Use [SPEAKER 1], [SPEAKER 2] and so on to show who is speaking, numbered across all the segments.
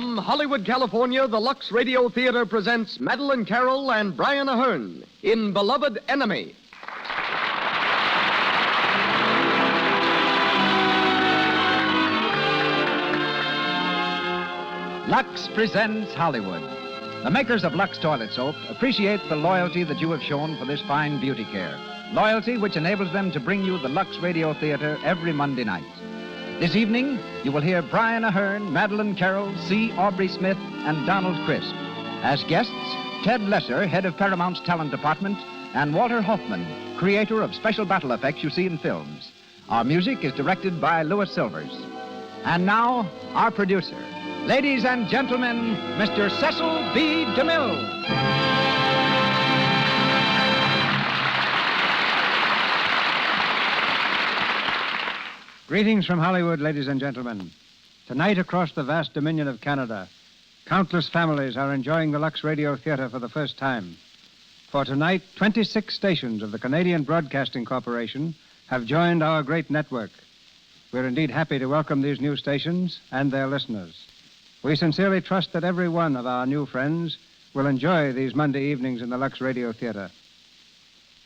[SPEAKER 1] From Hollywood, California, the Lux Radio Theatre presents Madeline Carroll and Brian Ahern in Beloved Enemy.
[SPEAKER 2] Lux presents Hollywood. The makers of Lux Toilet Soap appreciate the loyalty that you have shown for this fine beauty care. Loyalty which enables them to bring you the Lux Radio Theatre every Monday night. This evening, you will hear Brian Ahern, Madeline Carroll, C. Aubrey Smith, and Donald Crisp. As guests, Ted Lesser, head of Paramount's talent department, and Walter Hoffman, creator of special battle effects you see in films. Our music is directed by Louis Silvers. And now, our producer. Ladies and gentlemen, Mr. Cecil B. DeMille.
[SPEAKER 3] Greetings from Hollywood, ladies and gentlemen. Tonight, across the vast dominion of Canada, countless families are enjoying the Lux Radio Theatre for the first time. For tonight, 26 stations of the Canadian Broadcasting Corporation have joined our great network. We're indeed happy to welcome these new stations and their listeners. We sincerely trust that every one of our new friends will enjoy these Monday evenings in the Lux Radio Theatre.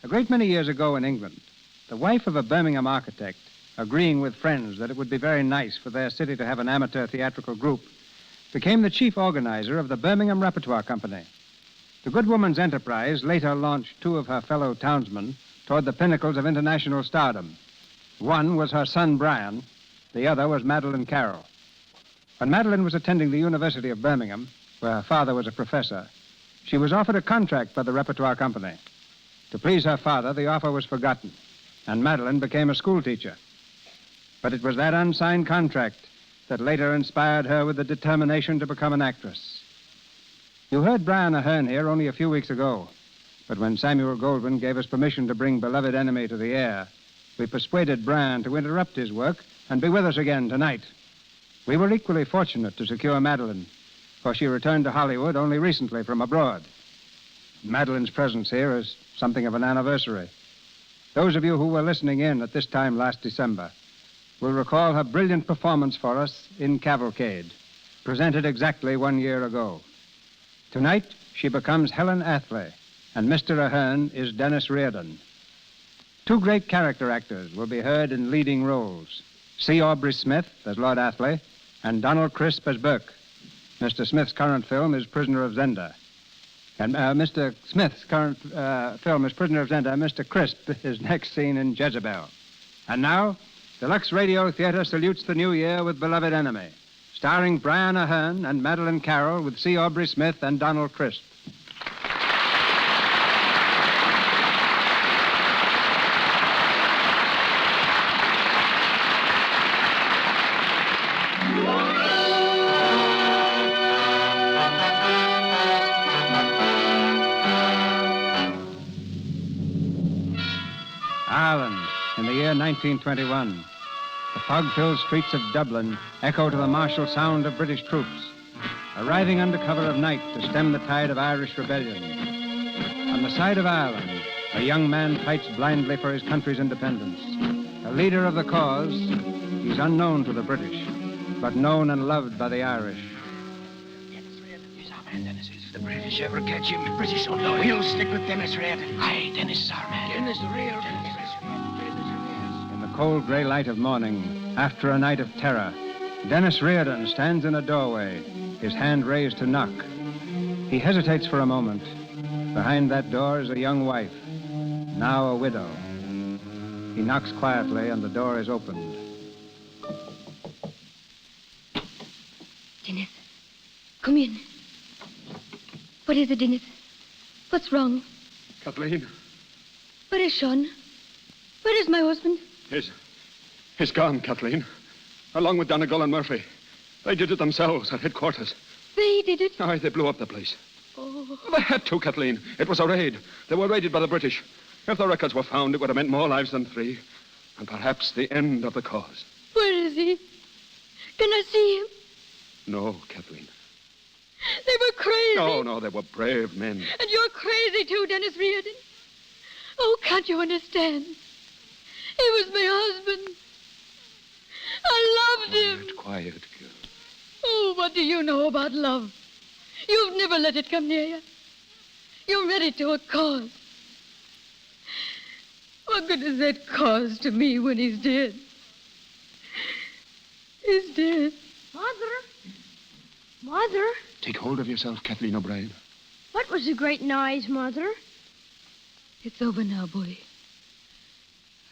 [SPEAKER 3] A great many years ago in England, the wife of a Birmingham architect, agreeing with friends that it would be very nice for their city to have an amateur theatrical group, became the chief organizer of the Birmingham Repertoire Company. The good woman's enterprise later launched two of her fellow townsmen toward the pinnacles of international stardom. One was her son, Brian. The other was Madeline Carroll. When Madeline was attending the University of Birmingham, where her father was a professor, she was offered a contract by the Repertoire Company. To please her father, the offer was forgotten, and Madeline became a schoolteacher. But it was that unsigned contract that later inspired her with the determination to become an actress. You heard Brian Ahern here only a few weeks ago, but when Samuel Goldwyn gave us permission to bring Beloved Enemy to the air, we persuaded Brian to interrupt his work and be with us again tonight. We were equally fortunate to secure Madeline, for she returned to Hollywood only recently from abroad. Madeline's presence here is something of an anniversary. Those of you who were listening in at this time last December will recall her brilliant performance for us in Cavalcade, presented exactly 1 year ago. Tonight, she becomes Helen Athley, and Mr. Ahern is Dennis Riordan. Two great character actors will be heard in leading roles, C. Aubrey Smith as Lord Athley, and Donald Crisp as Burke. Mr. Smith's current film is Prisoner of Zenda. And Mr. Smith's current film is Prisoner of Zenda. Mr. Crisp is next seen in Jezebel. And now, the Lux Radio Theatre salutes the new year with Beloved Enemy, starring Brian Ahern and Madeline Carroll with C. Aubrey Smith and Donald Crisp. Ireland, in the year 1921. The fog-filled streets of Dublin echo to the martial sound of British troops, arriving under cover of night to stem the tide of Irish rebellion. On the side of Ireland, a young man fights blindly for his country's independence. A leader of the cause, he's unknown to the British, but known and loved by the Irish.
[SPEAKER 4] Dennis Riordan, he's our man, Dennis. If the British ever catch him, the British will know. We'll stick with Dennis Riordan. Aye, Dennis is our man. Dennis Riordan.
[SPEAKER 3] In the cold gray light of morning, after a night of terror, Dennis Riordan stands in a doorway, his hand raised to knock. He hesitates for a moment. Behind that door is a young wife, now a widow. He knocks quietly and the door is opened.
[SPEAKER 5] Dennis, come in. What is it, Dennis? What's wrong?
[SPEAKER 6] Kathleen.
[SPEAKER 5] Where is Sean? Where is my husband?
[SPEAKER 6] He's gone, Kathleen. Along with Donegal and Murphy. They did it themselves at headquarters.
[SPEAKER 5] They did it?
[SPEAKER 6] Aye, they blew up the place.
[SPEAKER 5] Oh.
[SPEAKER 6] They had to, Kathleen. It was a raid. They were raided by the British. If the records were found, it would have meant more lives than 3. And perhaps the end of the cause.
[SPEAKER 5] Where is he? Can I see him?
[SPEAKER 6] No, Kathleen.
[SPEAKER 5] They were crazy.
[SPEAKER 6] No, they were brave men.
[SPEAKER 5] And you're crazy too, Dennis Riordan. Oh, can't you understand? He was my husband. I loved him.
[SPEAKER 6] Quiet, girl.
[SPEAKER 5] Oh, my What do you know about love? You've never let it come near you. You're ready to a cause. What good is that cause to me when he's dead? He's dead.
[SPEAKER 7] Mother?
[SPEAKER 6] Take hold of yourself, Kathleen O'Brien.
[SPEAKER 7] What was the great noise, Mother?
[SPEAKER 5] It's over now, boy.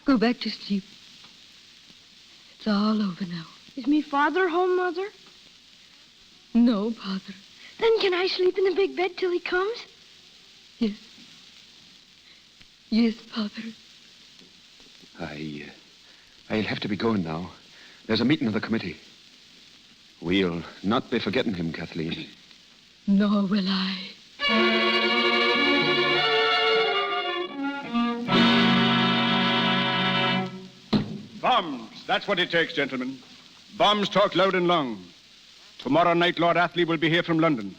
[SPEAKER 5] Go back to sleep. It's all over now.
[SPEAKER 7] Is me father home, Mother?
[SPEAKER 5] No, Father.
[SPEAKER 7] Then can I sleep in the big bed till he comes?
[SPEAKER 5] Yes. Yes, Father.
[SPEAKER 6] I'll have to be going now. There's a meeting of the committee. We'll not be forgetting him, Kathleen.
[SPEAKER 5] Nor will I.
[SPEAKER 8] Bombs. That's what it takes, gentlemen. Bombs talk loud and long. Tomorrow night, Lord Athley will be here from London.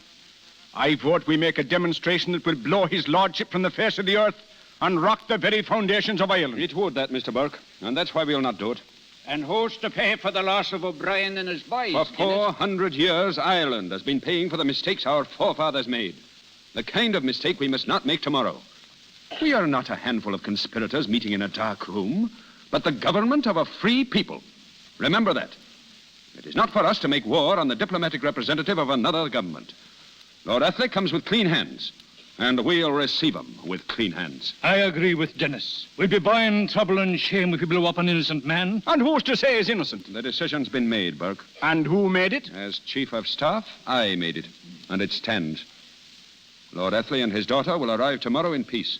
[SPEAKER 8] I vote we make a demonstration that will blow his lordship from the face of the earth and rock the very foundations of Ireland.
[SPEAKER 6] It would, that, Mr. Burke, and that's why we'll not do it.
[SPEAKER 4] And who's to pay for the loss of O'Brien and his boys?
[SPEAKER 6] For 400 years, Ireland has been paying for the mistakes our forefathers made. The kind of mistake we must not make tomorrow. We are not a handful of conspirators meeting in a dark room, but the government of a free people. Remember that. It is not for us to make war on the diplomatic representative of another government. Lord Athley comes with clean hands, and we'll receive him with clean hands.
[SPEAKER 8] I agree with Dennis. We'd be buying trouble and shame if we blow up an innocent man. And who's to say he's innocent?
[SPEAKER 6] The decision's been made, Burke.
[SPEAKER 8] And who made it?
[SPEAKER 6] As Chief of Staff, I made it, and it stands. Lord Athley and his daughter will arrive tomorrow in peace,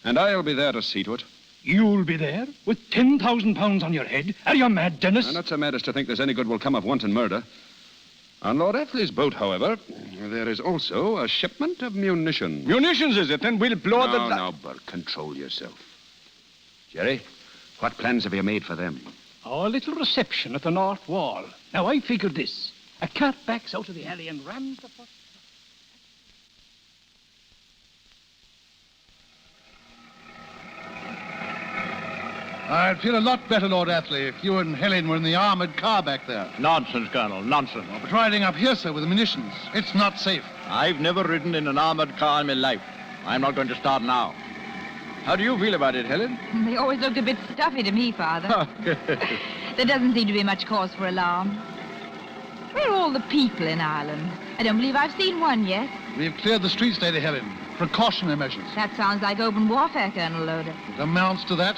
[SPEAKER 6] and I'll be there to see to it.
[SPEAKER 8] You'll be there with 10,000 pounds on your head? Are you mad, Dennis?
[SPEAKER 6] I'm not so mad as to think there's any good will come of wanton murder. On Lord Athley's boat, however, there is also a shipment of munitions.
[SPEAKER 8] Munitions, is it? Then we'll blow the...
[SPEAKER 6] No, Burke, control yourself. Jerry, what plans have you made for them?
[SPEAKER 8] Our little reception at the North Wall. Now, I figured this. A cat backs out of the alley and rams the foot...
[SPEAKER 9] I'd feel a lot better, Lord Athley, if you and Helen were in the armored car back there.
[SPEAKER 10] Nonsense, Colonel, nonsense.
[SPEAKER 9] But riding up here, sir, with the munitions, it's not safe.
[SPEAKER 10] I've never ridden in an armored car in my life. I'm not going to start now. How do you feel about it, Helen?
[SPEAKER 11] They always looked a bit stuffy to me, Father. There doesn't seem to be much cause for alarm. Where are all the people in Ireland? I don't believe I've seen one yet.
[SPEAKER 9] We've cleared the streets, Lady Helen. Precautionary measures.
[SPEAKER 11] That sounds like open warfare, Colonel Loder.
[SPEAKER 9] It amounts to that.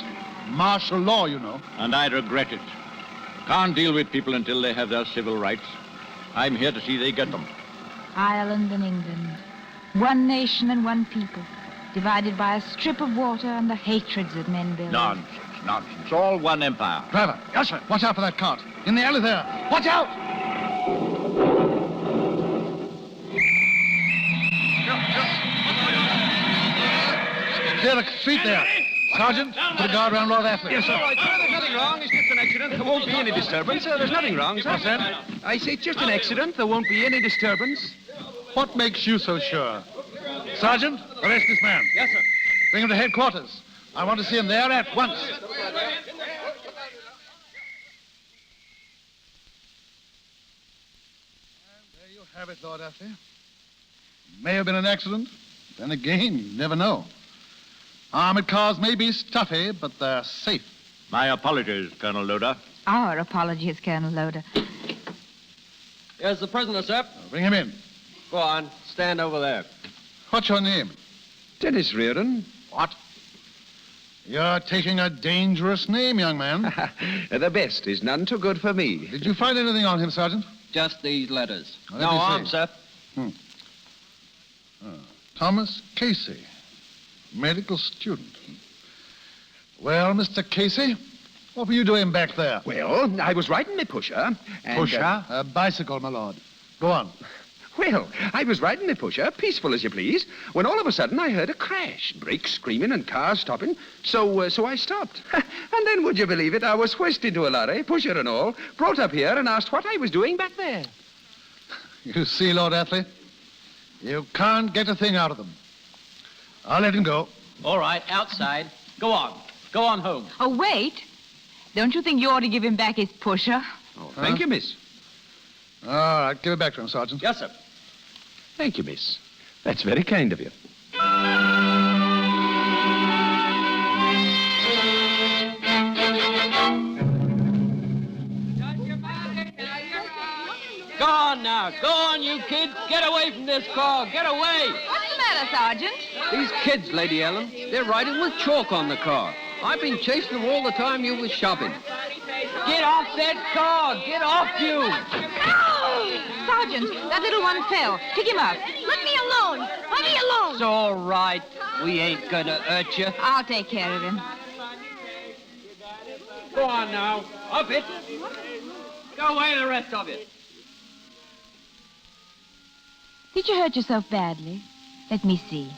[SPEAKER 9] Martial law, you know.
[SPEAKER 10] And I regret it. Can't deal with people until they have their civil rights. I'm here to see they get them.
[SPEAKER 11] Ireland and England. One nation and one people. Divided by a strip of water and the hatreds that men build.
[SPEAKER 10] Nonsense, nonsense. All one empire.
[SPEAKER 9] Driver. Yes, sir. Watch out for that cart. In the alley there. Watch out! Clear the street there. Sergeant, put a guard around Lord Athley.
[SPEAKER 6] Yes, sir. All right, sir, there's nothing wrong. It's just an accident. There won't be any disturbance. There's nothing wrong, sir.
[SPEAKER 9] What's that?
[SPEAKER 6] I say it's just an accident. There won't be any disturbance.
[SPEAKER 9] What makes you so sure? Sergeant, arrest this man.
[SPEAKER 6] Yes, sir.
[SPEAKER 9] Bring him to headquarters. I want to see him there at once. And there you have it, Lord Athley. May have been an accident. Then again, you never know. Armored cars may be stuffy, but they're safe.
[SPEAKER 10] My apologies, Colonel Loder.
[SPEAKER 11] Our apologies, Colonel Loder.
[SPEAKER 12] Here's the prisoner, sir.
[SPEAKER 9] Bring him in.
[SPEAKER 12] Go on. Stand over there.
[SPEAKER 9] What's your name?
[SPEAKER 6] Dennis Riordan.
[SPEAKER 9] What? You're taking a dangerous name, young man.
[SPEAKER 6] The best is none too good for me.
[SPEAKER 9] Did you find anything on him, Sergeant?
[SPEAKER 12] Just these letters.
[SPEAKER 9] Let
[SPEAKER 12] No
[SPEAKER 9] me see.
[SPEAKER 12] arms, sir.
[SPEAKER 9] Thomas Casey, medical student. Well, Mr. Casey, what were you doing back there?
[SPEAKER 6] Well, I was riding my pusher. And,
[SPEAKER 9] Pusher? A bicycle, my lord. Go on.
[SPEAKER 6] Well, I was riding my pusher, peaceful as you please, when all of a sudden I heard a crash, brakes screaming and cars stopping, so I stopped. And then, would you believe it, I was whisked into a lorry, pusher and all, brought up here and asked what I was doing back there.
[SPEAKER 9] You see, Lord Athley, you can't get a thing out of them. I'll let him go.
[SPEAKER 12] All right, outside. Go on. Go on home.
[SPEAKER 11] Oh, wait. Don't you think you ought to give him back his pusher?
[SPEAKER 6] Oh, thank you, miss.
[SPEAKER 9] All right, give it back to him, Sergeant.
[SPEAKER 12] Yes, sir.
[SPEAKER 6] Thank you, miss. That's very kind of you.
[SPEAKER 12] Go on now. Go on, you kids. Get away from this car. Get away.
[SPEAKER 11] What's the matter, Sergeant?
[SPEAKER 12] These kids, Lady Ellen, they're riding with chalk on the car. I've been chasing them all the time you was shopping. Get off that car. Get off you.
[SPEAKER 11] Sergeant, that little one fell. Pick him up.
[SPEAKER 7] Let me alone. Let me alone.
[SPEAKER 12] It's all right. We ain't gonna hurt you.
[SPEAKER 11] I'll take care of him.
[SPEAKER 12] Go on now. Up it. Go away, the rest of you.
[SPEAKER 11] Did you hurt yourself badly? Let me see.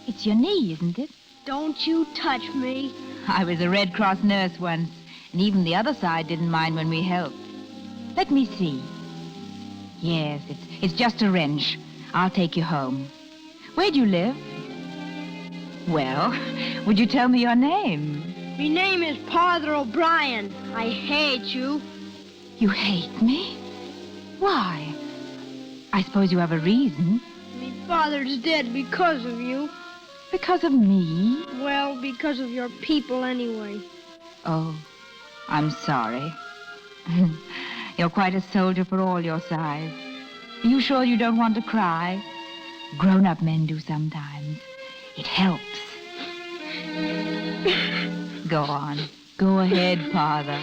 [SPEAKER 11] It's your knee, isn't it?
[SPEAKER 7] Don't you touch me.
[SPEAKER 11] I was a Red Cross nurse once, and even the other side didn't mind when we helped. Let me see. Yes, it's just a wrench. I'll take you home. Where do you live? Well, would you tell me your name?
[SPEAKER 7] My name is Father O'Brien. I hate you.
[SPEAKER 11] You hate me? Why? I suppose you have a reason.
[SPEAKER 7] My father's dead because of you.
[SPEAKER 11] Because of me?
[SPEAKER 7] Well, because of your people anyway.
[SPEAKER 11] Oh, I'm sorry. You're quite a soldier for all your size. Are you sure you don't want to cry? Grown-up men do sometimes. It helps. Go on. Go ahead, Father.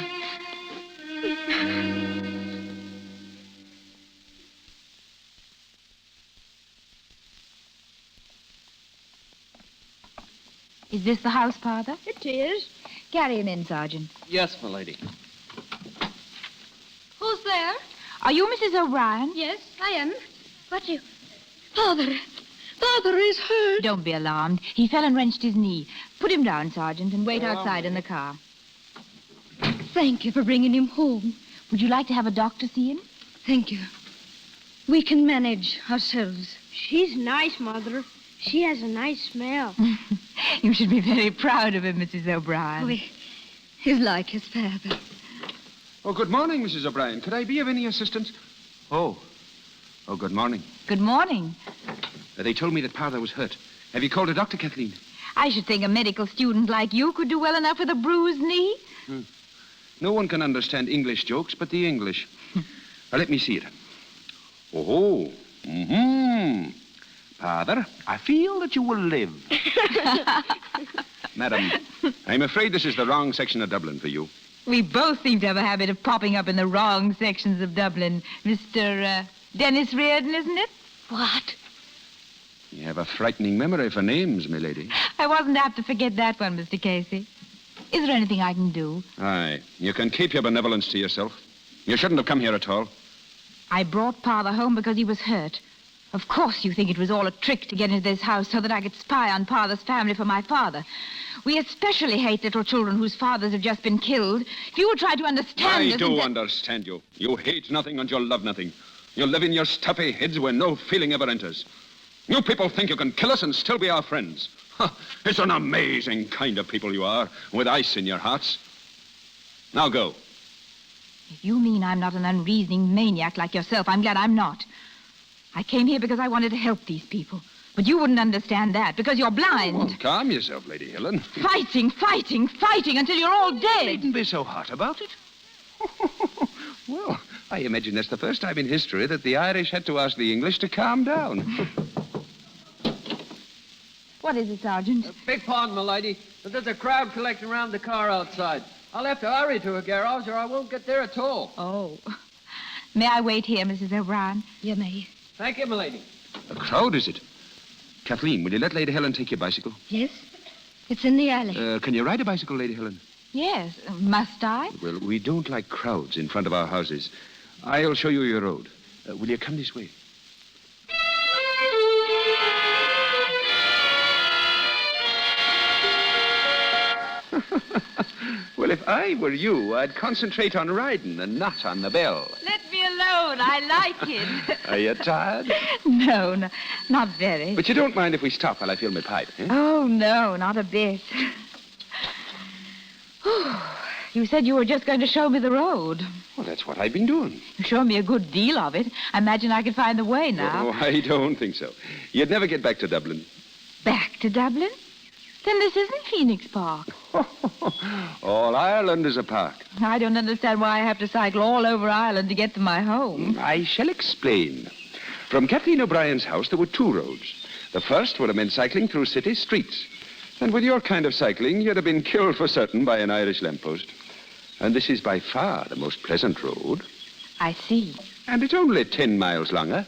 [SPEAKER 11] Is this the house, Father?
[SPEAKER 7] It is.
[SPEAKER 11] Carry him in, Sergeant.
[SPEAKER 12] Yes, my lady.
[SPEAKER 5] Who's there?
[SPEAKER 11] Are you Mrs. O'Brien?
[SPEAKER 5] Yes, I am. But you... Father is hurt.
[SPEAKER 11] Don't be alarmed. He fell and wrenched his knee. Put him down, Sergeant, and wait outside in the car.
[SPEAKER 5] Thank you for bringing him home.
[SPEAKER 11] Would you like to have a doctor see him?
[SPEAKER 5] Thank you. We can manage ourselves.
[SPEAKER 7] She's nice, Mother. She has a nice smell.
[SPEAKER 11] You should be very proud of him, Mrs. O'Brien.
[SPEAKER 5] Oh, he's like his father.
[SPEAKER 6] Oh, good morning, Mrs. O'Brien. Could I be of any assistance? Oh, good morning.
[SPEAKER 11] Good morning.
[SPEAKER 6] They told me that Father was hurt. Have you called a doctor, Kathleen?
[SPEAKER 11] I should think a medical student like you could do well enough with a bruised knee.
[SPEAKER 6] No one can understand English jokes but the English. Now, let me see it. Oh, Father, I feel that you will live. Madam, I'm afraid this is the wrong section of Dublin for you.
[SPEAKER 11] We both seem to have a habit of popping up in the wrong sections of Dublin. Mr. Dennis Riordan, isn't it?
[SPEAKER 5] What?
[SPEAKER 6] You have a frightening memory for names, my lady.
[SPEAKER 11] I wasn't apt to forget that one, Mr. Casey. Is there anything I can do?
[SPEAKER 6] Aye, you can keep your benevolence to yourself. You shouldn't have come here at all.
[SPEAKER 11] I brought Father home because he was hurt. Of course you think it was all a trick to get into this house so that I could spy on Father's family for my father. We especially hate little children whose fathers have just been killed. If you would try to understand us...
[SPEAKER 6] I do understand you. You hate nothing and you love nothing. You live in your stuffy heads where no feeling ever enters. You people think you can kill us and still be our friends. It's an amazing kind of people you are, with ice in your hearts. Now go.
[SPEAKER 11] If you mean I'm not an unreasoning maniac like yourself, I'm glad I'm not. I came here because I wanted to help these people. But you wouldn't understand that because you're blind.
[SPEAKER 6] Oh, calm yourself, Lady Helen.
[SPEAKER 11] Fighting until you're all dead.
[SPEAKER 6] You needn't be so hot about it. Well, I imagine that's the first time in history that the Irish had to ask the English to calm down.
[SPEAKER 11] What is it, Sergeant?
[SPEAKER 12] Beg pardon, my lady, but there's a crowd collecting around the car outside. I'll have to hurry to a garage or I won't get there at all.
[SPEAKER 11] Oh. May I wait here, Mrs. O'Brien?
[SPEAKER 5] You may.
[SPEAKER 12] Thank you, my lady.
[SPEAKER 6] A crowd, is it? Kathleen, will you let Lady Helen take your bicycle?
[SPEAKER 5] Yes? It's in the alley.
[SPEAKER 6] Can you ride a bicycle, Lady Helen?
[SPEAKER 11] Yes. Must I?
[SPEAKER 6] Well, we don't like crowds in front of our houses. I'll show you your road. Will you come this way? Well, if I were you, I'd concentrate on riding and not on the bell.
[SPEAKER 11] Let me alone. I like it.
[SPEAKER 6] Are you tired?
[SPEAKER 11] No, not very.
[SPEAKER 6] But you don't mind if we stop while I fill my pipe, eh?
[SPEAKER 11] Oh, no, not a bit. You said you were just going to show me the road.
[SPEAKER 6] Well, that's what I've been doing.
[SPEAKER 11] You showed me a good deal of it. I imagine I could find the way now.
[SPEAKER 6] Oh, I don't think so. You'd never get back to Dublin.
[SPEAKER 11] Back to Dublin? Then this isn't Phoenix Park.
[SPEAKER 6] All Ireland is a park.
[SPEAKER 11] I don't understand why I have to cycle all over Ireland to get to my home.
[SPEAKER 6] I shall explain. From Kathleen O'Brien's house, there were 2 roads. The first were men cycling through city streets. And with your kind of cycling, you'd have been killed for certain by an Irish lamppost. And this is by far the most pleasant road.
[SPEAKER 11] I see.
[SPEAKER 6] And it's only 10 miles longer.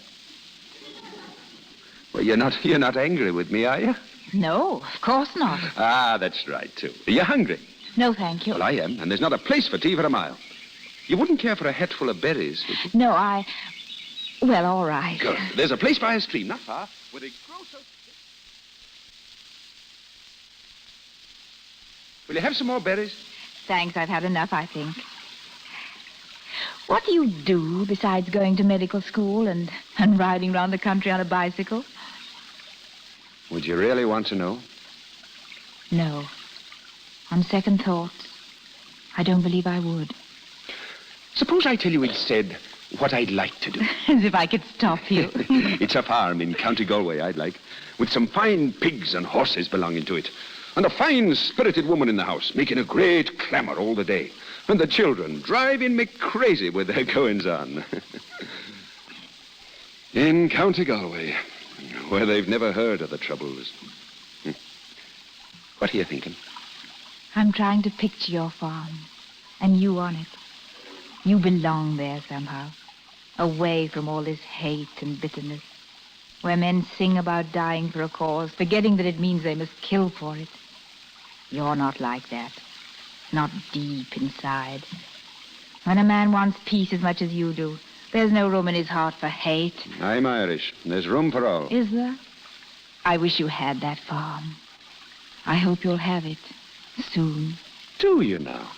[SPEAKER 6] Well, you're not angry with me, are you?
[SPEAKER 11] No, of course not.
[SPEAKER 6] Ah, that's right, too. Are you hungry?
[SPEAKER 11] No, thank you.
[SPEAKER 6] Well, I am, and there's not a place for tea for a mile. You wouldn't care for a hatful of berries, would you?
[SPEAKER 11] No, Well, all right.
[SPEAKER 6] Good. There's a place by a stream, not far, where they grow so... Will you have some more berries?
[SPEAKER 11] Thanks, I've had enough, I think. What do you do besides going to medical school and riding around the country on a bicycle?
[SPEAKER 6] Would you really want to know?
[SPEAKER 11] No. On second thoughts, I don't believe I would.
[SPEAKER 6] Suppose I tell you instead what I'd like to do.
[SPEAKER 11] As if I could stop you.
[SPEAKER 6] It's a farm in County Galway I'd like, with some fine pigs and horses belonging to it. And a fine, spirited woman in the house, making a great clamour all the day. And the children driving me crazy with their goings-on. In County Galway, where they've never heard of the Troubles. What are you thinking?
[SPEAKER 11] I'm trying to picture your farm, and you on it. You belong there somehow, away from all this hate and bitterness, where men sing about dying for a cause, forgetting that it means they must kill for it. You're not like that. Not deep inside. When a man wants peace as much as you do, there's no room in his heart for hate.
[SPEAKER 6] I'm Irish. There's room for all.
[SPEAKER 11] Is there? I wish you had that farm. I hope you'll have it soon.
[SPEAKER 6] Do you now?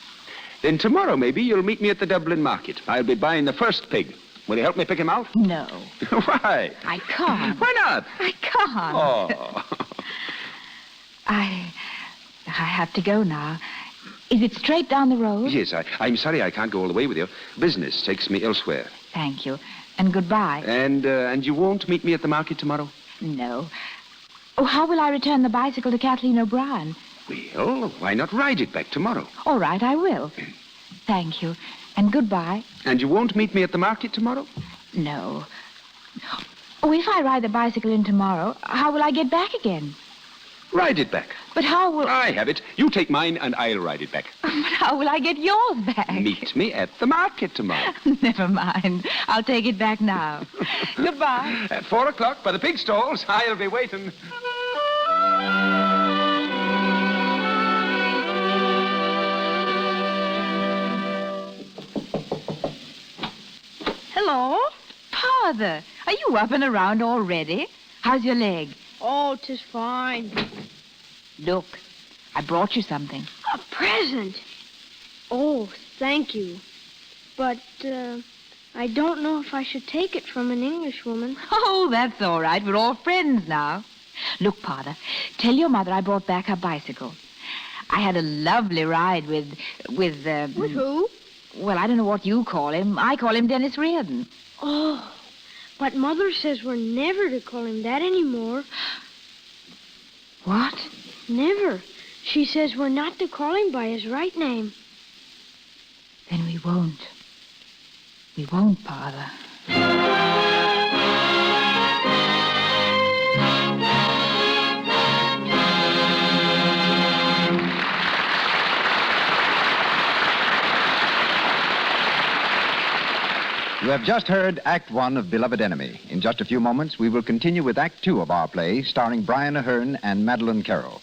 [SPEAKER 6] Then tomorrow, maybe, you'll meet me at the Dublin market. I'll be buying the first pig. Will you help me pick him out?
[SPEAKER 11] No.
[SPEAKER 6] Why?
[SPEAKER 11] I can't.
[SPEAKER 6] Why not?
[SPEAKER 11] I can't.
[SPEAKER 6] Oh.
[SPEAKER 11] I have to go now. Is it straight down the road?
[SPEAKER 6] Yes, I'm sorry I can't go all the way with you. Business takes me elsewhere.
[SPEAKER 11] Thank you. And goodbye.
[SPEAKER 6] And you won't meet me at the market tomorrow?
[SPEAKER 11] No. Oh, how will I return the bicycle to Kathleen O'Brien?
[SPEAKER 6] Well, why not ride it back tomorrow?
[SPEAKER 11] All right, I will. Thank you. And goodbye.
[SPEAKER 6] And you won't meet me at the market tomorrow?
[SPEAKER 11] No. Oh, if I ride the bicycle in tomorrow, how will I get back again?
[SPEAKER 6] Ride it back.
[SPEAKER 11] But how will...
[SPEAKER 6] I have it. You take mine and I'll ride it back.
[SPEAKER 11] But how will I get yours back?
[SPEAKER 6] Meet me at the market tomorrow.
[SPEAKER 11] Never mind. I'll take it back now. Goodbye.
[SPEAKER 6] At 4 o'clock by the pig stalls. I'll be waiting.
[SPEAKER 7] Hello?
[SPEAKER 11] Father, are you up and around already? How's your leg?
[SPEAKER 7] Oh, 'tis fine.
[SPEAKER 11] Look, I brought you something.
[SPEAKER 7] A present? Oh, thank you. But, I don't know if I should take it from an Englishwoman.
[SPEAKER 11] Oh, that's all right. We're all friends now. Look, Father, tell your mother I brought back her bicycle. I had a lovely ride with
[SPEAKER 7] With who?
[SPEAKER 11] Well, I don't know what you call him. I call him Dennis Riordan.
[SPEAKER 7] Oh, but Mother says we're never to call him that anymore.
[SPEAKER 11] What?
[SPEAKER 7] Never. She says we're not to call him by his right name.
[SPEAKER 11] Then we won't. We won't, Father.
[SPEAKER 2] You have just heard Act One of Beloved Enemy. In just a few moments, we will continue with Act Two of our play, starring Brian Ahern and Madeline Carroll.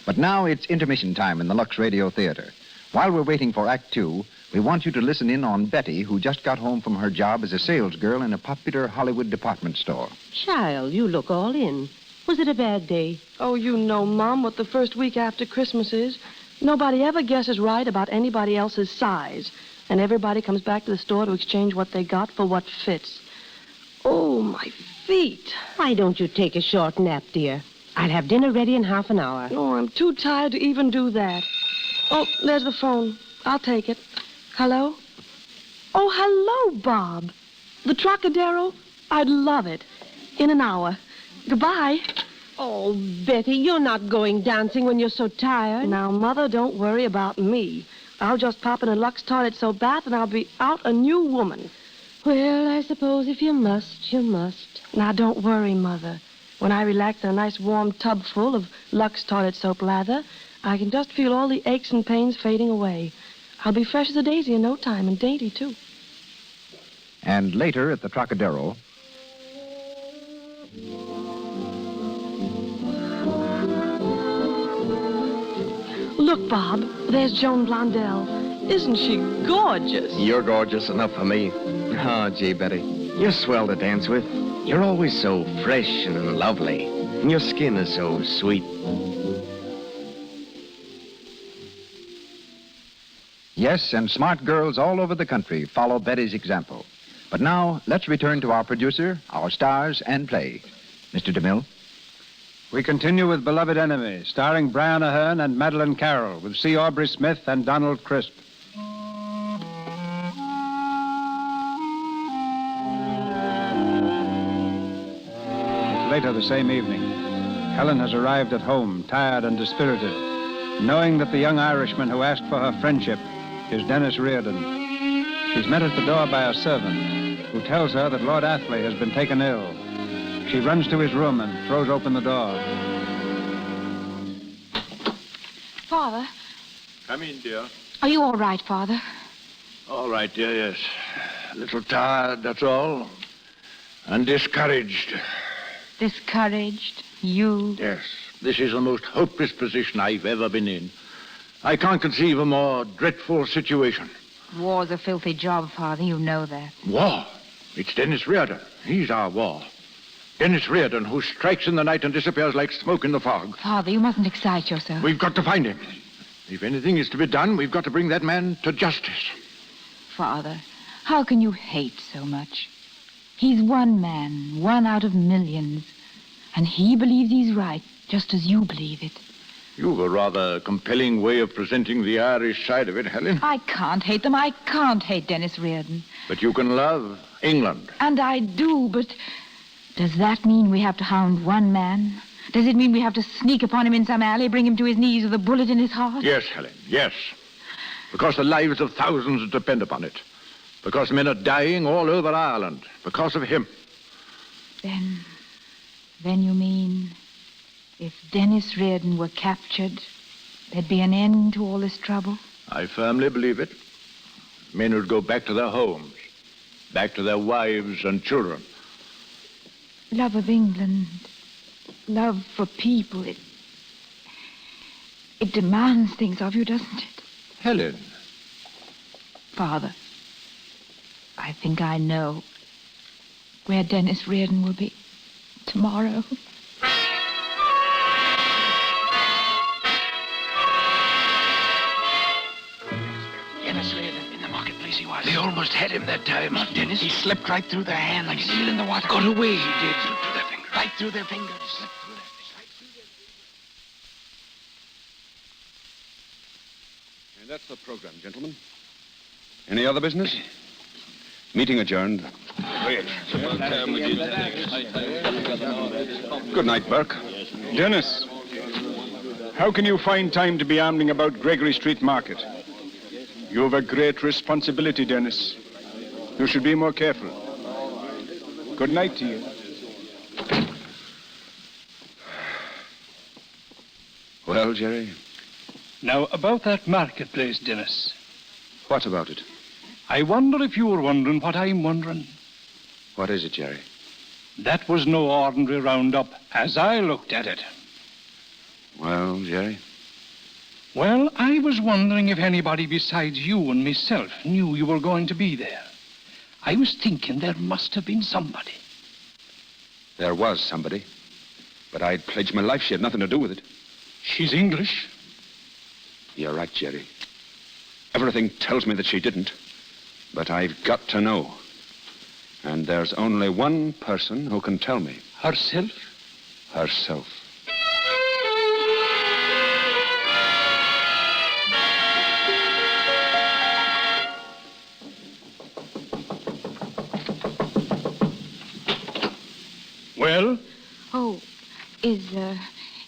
[SPEAKER 2] But now it's intermission time in the Lux Radio Theatre. While we're waiting for Act Two, we want you to listen in on Betty, who just got home from her job as a salesgirl in a popular Hollywood department store.
[SPEAKER 13] Child, you look all in. Was it a bad day? Oh, you know, Mom, what the first week after Christmas is. Nobody ever guesses right about anybody else's size. And everybody comes back to the store to exchange what they got for what fits. Oh, my feet.
[SPEAKER 14] Why don't you take a short nap, dear? I'll have dinner ready in half an hour.
[SPEAKER 13] Oh, I'm too tired to even do that. Oh, there's the phone. I'll take it. Hello? Oh, hello, Bob. The Trocadero? I'd love it. In an hour. Goodbye.
[SPEAKER 14] Oh, Betty, you're not going dancing when you're so tired.
[SPEAKER 13] Now, Mother, don't worry about me. I'll just pop in a Lux toilet soap bath and I'll be out a new woman.
[SPEAKER 14] Well, I suppose if you must, you must.
[SPEAKER 13] Now, don't worry, Mother. When I relax in a nice warm tub full of Lux toilet soap lather, I can just feel all the aches and pains fading away. I'll be fresh as a daisy in no time, and dainty, too.
[SPEAKER 2] And later at the Trocadero,
[SPEAKER 13] look, Bob, there's Joan Blondell. Isn't she gorgeous?
[SPEAKER 15] You're gorgeous enough for me. Oh, gee, Betty, you're swell to dance with. You're always so fresh and lovely, and your skin is so sweet.
[SPEAKER 2] yes, and smart girls all over the country follow Betty's example. But now, let's return to our producer, our stars, and play. Mr. DeMille?
[SPEAKER 3] We continue with Beloved Enemy, starring Brian Aherne and Madeline Carroll, with C. Aubrey Smith and Donald Crisp. It's later the same evening. Helen has arrived at home, tired and dispirited, knowing that the young Irishman who asked for her friendship is Dennis Riordan. She's met at the door by a servant who tells her that Lord Athley has been taken ill. She runs to his room and throws open the door.
[SPEAKER 11] Father,
[SPEAKER 10] Come in, dear.
[SPEAKER 11] are you all right, Father?
[SPEAKER 10] All right, dear, yes. A little tired, that's all. And discouraged.
[SPEAKER 11] Discouraged? You?
[SPEAKER 10] Yes. This is the most hopeless position I've ever been in. I can't conceive a more dreadful situation.
[SPEAKER 11] War's a filthy job, Father. You know that.
[SPEAKER 10] War? It's Dennis Riordan. He's our war. Dennis Riordan, who strikes in the night and disappears like smoke in the fog.
[SPEAKER 11] Father, you mustn't excite yourself.
[SPEAKER 10] We've got to find him. If anything is to be done, we've got to bring that man to justice.
[SPEAKER 11] Father, how can you hate so much? He's one man, one out of millions. And he believes he's right, just as you believe it.
[SPEAKER 10] You've a rather compelling way of presenting the Irish side of it, Helen.
[SPEAKER 11] I can't hate them. I can't hate Dennis Riordan.
[SPEAKER 10] But you can love England.
[SPEAKER 11] And I do, but does that mean we have to hound one man? Does it mean we have to sneak upon him in some alley, bring him to his knees with a bullet in his heart?
[SPEAKER 10] Yes, Helen, yes. Because the lives of thousands depend upon it. Because men are dying all over Ireland. Because of him.
[SPEAKER 11] Then you mean if Dennis Riordan were captured, there'd be an end to all this trouble?
[SPEAKER 10] I firmly believe it. Men would go back to their homes, back to their wives and children.
[SPEAKER 11] Love of England, love for people, it demands things of you, doesn't it?
[SPEAKER 10] Helen.
[SPEAKER 11] Father, I think I know where Dennis Riordan will be tomorrow.
[SPEAKER 4] Dennis Riordan, in the marketplace he was. They almost had him that time. Not Dennis. He slipped right through their hands. Like a seal in the water. Got away, he did. Slipped through their fingers. Right through their fingers. Slipped through their fingers. Right through their fingers.
[SPEAKER 6] And that's the program, gentlemen. Any other business? Meeting adjourned. Good night, Burke.
[SPEAKER 8] Dennis, how can you find time to be ambling about Gregory Street Market? You have a great responsibility, Dennis. You should be more careful. Good night to you.
[SPEAKER 6] Well, Jerry?
[SPEAKER 16] Now, about that marketplace, Dennis.
[SPEAKER 6] What about it?
[SPEAKER 16] I wonder if you were wondering what I'm wondering.
[SPEAKER 6] What is it, Jerry?
[SPEAKER 16] That was no ordinary roundup, as I looked at it.
[SPEAKER 6] Well, Jerry?
[SPEAKER 16] Well, I was wondering if anybody besides you and myself knew you were going to be there. I was thinking there must have been somebody.
[SPEAKER 6] There was somebody. But I'd pledged my life she had nothing to do with it.
[SPEAKER 16] She's English.
[SPEAKER 6] You're right, Jerry. Everything tells me that she didn't. But I've got to know. And there's only one person who can tell me.
[SPEAKER 16] Herself?
[SPEAKER 6] Herself.
[SPEAKER 16] Well?
[SPEAKER 11] Oh, is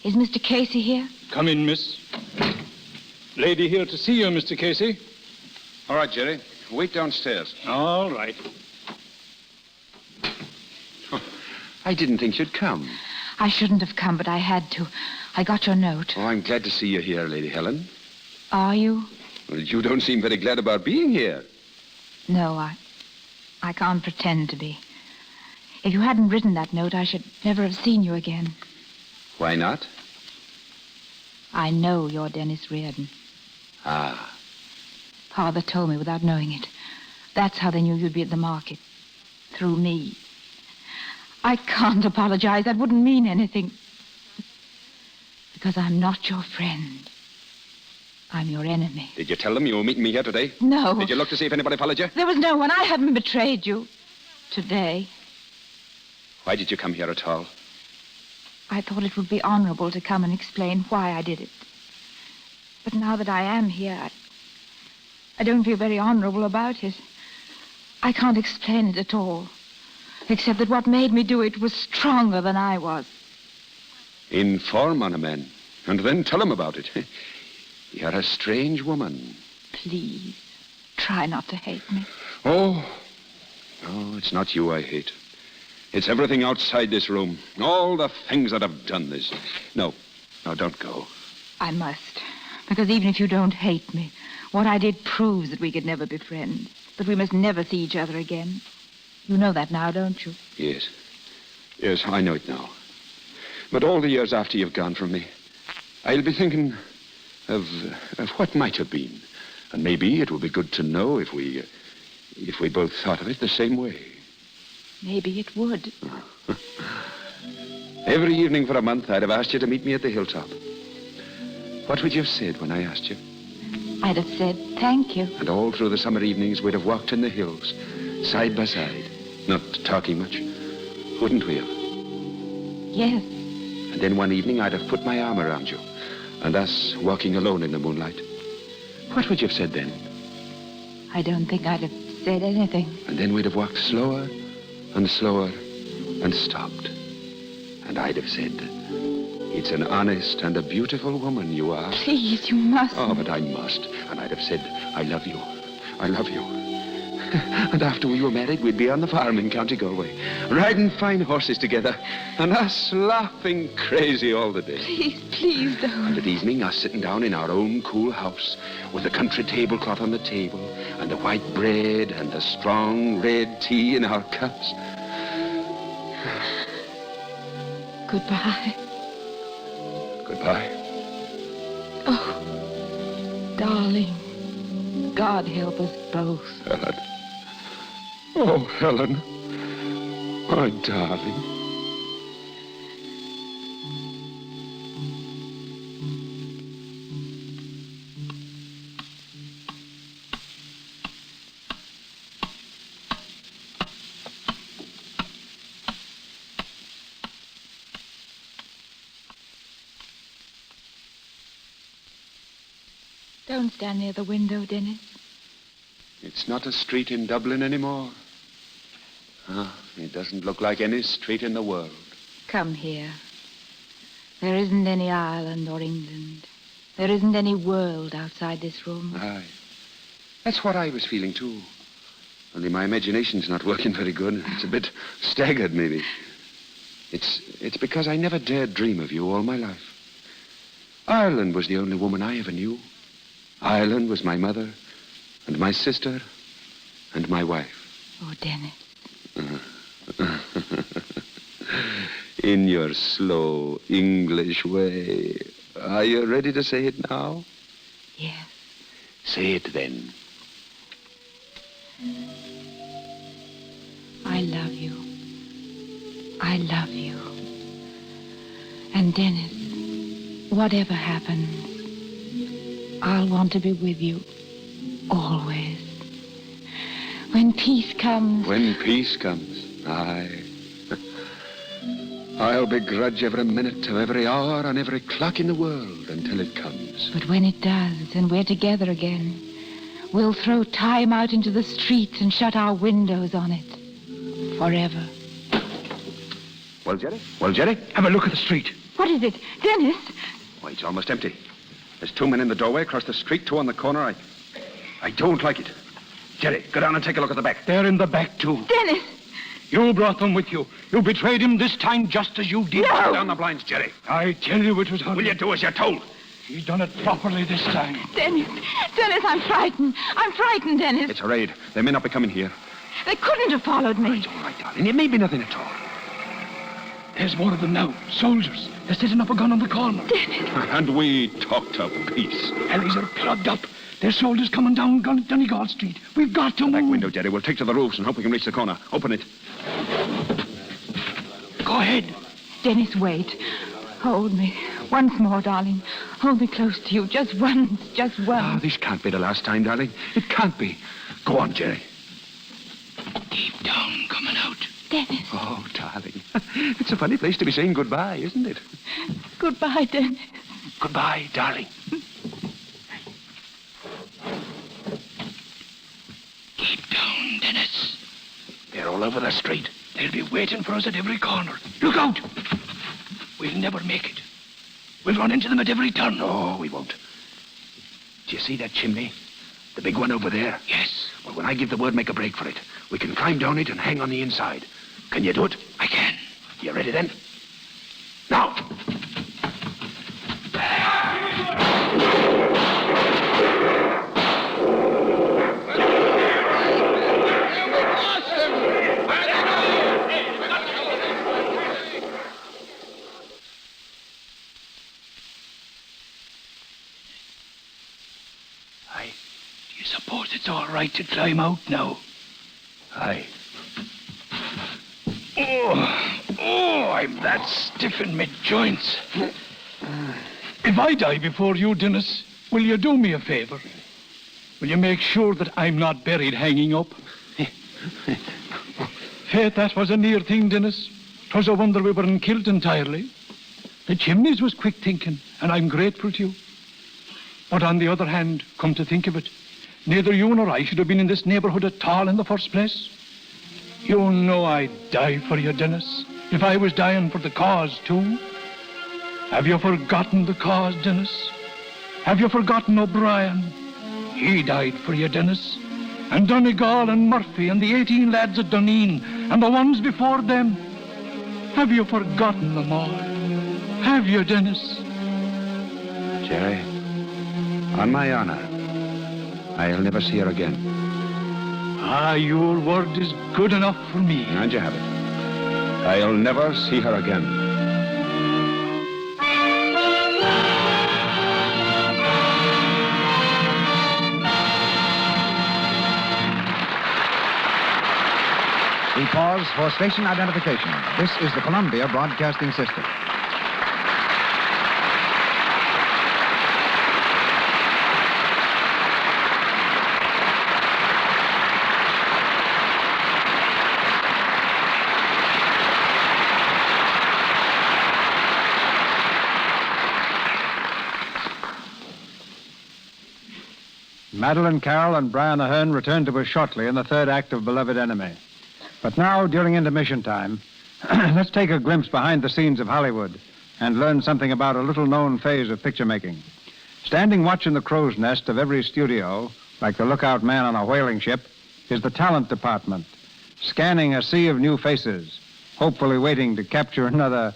[SPEAKER 11] Mr. Casey here?
[SPEAKER 16] Come in, miss. Lady here to see you, Mr. Casey.
[SPEAKER 6] All right, Jerry. Wait downstairs.
[SPEAKER 16] All right.
[SPEAKER 6] I didn't think you'd come.
[SPEAKER 11] I shouldn't have come, but I had to. I got your note.
[SPEAKER 6] Oh, I'm glad to see you here, Lady Helen.
[SPEAKER 11] Are you?
[SPEAKER 6] Well, you don't seem very glad about being here.
[SPEAKER 11] No, I can't pretend to be. If you hadn't written that note, I should never have seen you again.
[SPEAKER 6] Why not?
[SPEAKER 11] I know you're Dennis Riordan.
[SPEAKER 6] Ah.
[SPEAKER 11] Father told me without knowing it. That's how they knew you'd be at the market. Through me. I can't apologize. That wouldn't mean anything. Because I'm not your friend. I'm your enemy.
[SPEAKER 6] Did you tell them you were meeting me here today?
[SPEAKER 11] No.
[SPEAKER 6] Did you look to see if anybody followed you?
[SPEAKER 11] There was no one. I haven't betrayed you. Today.
[SPEAKER 6] Why did you come here at all?
[SPEAKER 11] I thought it would be honorable to come and explain why I did it. But now that I am here, I don't feel very honorable about it. I can't explain it at all. Except that what made me do it was stronger than I was.
[SPEAKER 6] Inform on a man, and then tell him about it. You're a strange woman.
[SPEAKER 11] Please, try not to hate me.
[SPEAKER 6] Oh, it's not you I hate. It's everything outside this room. All the things that have done this. No, don't go.
[SPEAKER 11] I must. Because even if you don't hate me, what I did proves that we could never be friends. That we must never see each other again. You know that now, don't you?
[SPEAKER 6] Yes. Yes, I know it now. But all the years after you've gone from me, I'll be thinking of what might have been. And maybe it would be good to know if we both thought of it the same way.
[SPEAKER 11] Maybe it would.
[SPEAKER 6] Every evening for a month, I'd have asked you to meet me at the hilltop. What would you have said when I asked you?
[SPEAKER 11] I'd have said thank you.
[SPEAKER 6] And all through the summer evenings, we'd have walked in the hills, side by side, not talking much. Wouldn't we have?
[SPEAKER 11] Yes.
[SPEAKER 6] And then one evening, I'd have put my arm around you, and us walking alone in the moonlight. What would you have said then?
[SPEAKER 11] I don't think I'd have said anything.
[SPEAKER 6] And then we'd have walked slower and slower and stopped. And I'd have said, it's an honest and a beautiful woman you are.
[SPEAKER 11] Please, you must.
[SPEAKER 6] Oh, but I must. And I'd have said, I love you. I love you. And after we were married, we'd be on the farm in County Galway, riding fine horses together, and us laughing crazy all the day.
[SPEAKER 11] Please don't.
[SPEAKER 6] And at evening, us sitting down in our own cool house, with the country tablecloth on the table, and the white bread, and the strong red tea in our cups.
[SPEAKER 11] Goodbye.
[SPEAKER 6] Goodbye.
[SPEAKER 11] Oh, darling, God help us both.
[SPEAKER 6] Helen. Oh, Helen. My darling.
[SPEAKER 11] Don't stand near the window, Dennis.
[SPEAKER 6] It's not a street in Dublin anymore. It doesn't look like any street in the world.
[SPEAKER 11] Come here. There isn't any Ireland or England. There isn't any world outside this room.
[SPEAKER 6] Aye. That's what I was feeling, too. Only my imagination's not working very good. It's a bit staggered, maybe. It's because I never dared dream of you all my life. Ireland was the only woman I ever knew. Ireland was my mother, and my sister, and my wife.
[SPEAKER 11] Oh, Dennis.
[SPEAKER 6] In your slow English way. Are you ready to say it now?
[SPEAKER 11] Yes.
[SPEAKER 6] Say it then.
[SPEAKER 11] I love you. I love you. And Dennis, whatever happens, I'll want to be with you always. When peace comes...
[SPEAKER 6] When peace comes, aye. I'll begrudge every minute of every hour and every clock in the world until it comes.
[SPEAKER 11] But when it does, and we're together again, we'll throw time out into the street and shut our windows on it. Forever.
[SPEAKER 6] Well, Jerry?
[SPEAKER 16] Have a look at the street.
[SPEAKER 11] What is it? Dennis?
[SPEAKER 6] Why, it's almost empty. There's 2 men in the doorway across the street, 2 on the corner. I don't like it. Jerry, go down and take a look at the back.
[SPEAKER 16] They're in the back, too.
[SPEAKER 11] Dennis!
[SPEAKER 16] You brought them with you. You betrayed him this time just as you did.
[SPEAKER 11] No!
[SPEAKER 6] Pull down the blinds, Jerry.
[SPEAKER 16] I tell you it was her.
[SPEAKER 6] Will you do as you're told?
[SPEAKER 16] He done it properly this time.
[SPEAKER 11] Dennis, I'm frightened. I'm frightened, Dennis.
[SPEAKER 6] It's a raid. They may not be coming here.
[SPEAKER 11] They couldn't have followed me.
[SPEAKER 6] It's all right, darling. It may be nothing at all.
[SPEAKER 16] There's more of them now. Soldiers. They're setting up a gun on the corner.
[SPEAKER 11] Dennis.
[SPEAKER 6] And we talked of peace.
[SPEAKER 16] Alleys are plugged up. There's soldiers coming down Donegal Street. We've got to move.
[SPEAKER 6] Back window, Jerry. We'll take to the roofs and hope we can reach the corner. Open it.
[SPEAKER 16] Go ahead.
[SPEAKER 11] Dennis, wait. Hold me. Once more, darling. Hold me close to you. Just once. Just once.
[SPEAKER 6] Oh, this can't be the last time, darling. It can't be. Go on, Jerry.
[SPEAKER 16] Keep down, coming out.
[SPEAKER 11] Dennis.
[SPEAKER 6] Oh, darling. It's a funny place to be saying goodbye, isn't it?
[SPEAKER 11] Goodbye, Dennis.
[SPEAKER 16] Goodbye, darling. Keep down, Dennis. They're all over the street. They'll be waiting for us at every corner. Look out! We'll never make it. We'll run into them at every turn.
[SPEAKER 6] No, we won't. Do you see that chimney? The big one over there?
[SPEAKER 16] Yes.
[SPEAKER 6] Well, when I give the word, make a break for it. We can climb down it and hang on the inside. Can you do it?
[SPEAKER 16] I can.
[SPEAKER 6] You ready then? Now!
[SPEAKER 16] Do you suppose it's all right to climb out now?
[SPEAKER 6] Aye.
[SPEAKER 16] Oh, I'm that stiff in my joints. If I die before you, Dennis, will you do me a favor? Will you make sure that I'm not buried hanging up? Faith, that was a near thing, Dennis. 'Twas a wonder we weren't killed entirely. The chimneys was quick thinking, and I'm grateful to you. But on the other hand, come to think of it, neither you nor I should have been in this neighborhood at all in the first place. You know I'd die for you, Dennis, if I was dying for the cause, too. Have you forgotten the cause, Dennis? Have you forgotten O'Brien? He died for you, Dennis. And Donegal and Murphy and the 18 lads at Duneen and the ones before them. Have you forgotten them all? Have you, Dennis?
[SPEAKER 6] Jerry, on my honor, I'll never see her again.
[SPEAKER 16] Ah, your word is good enough for me.
[SPEAKER 6] And you have it. I'll never see her again.
[SPEAKER 2] We pause for station identification. This is the Columbia Broadcasting System.
[SPEAKER 3] Madeline Carroll and Brian Ahern return to us shortly in the third act of Beloved Enemy. But now, during intermission time, let's take a glimpse behind the scenes of Hollywood and learn something about a little-known phase of picture making. Standing watch in the crow's nest of every studio, like the lookout man on a whaling ship, is the talent department, scanning a sea of new faces, hopefully waiting to capture another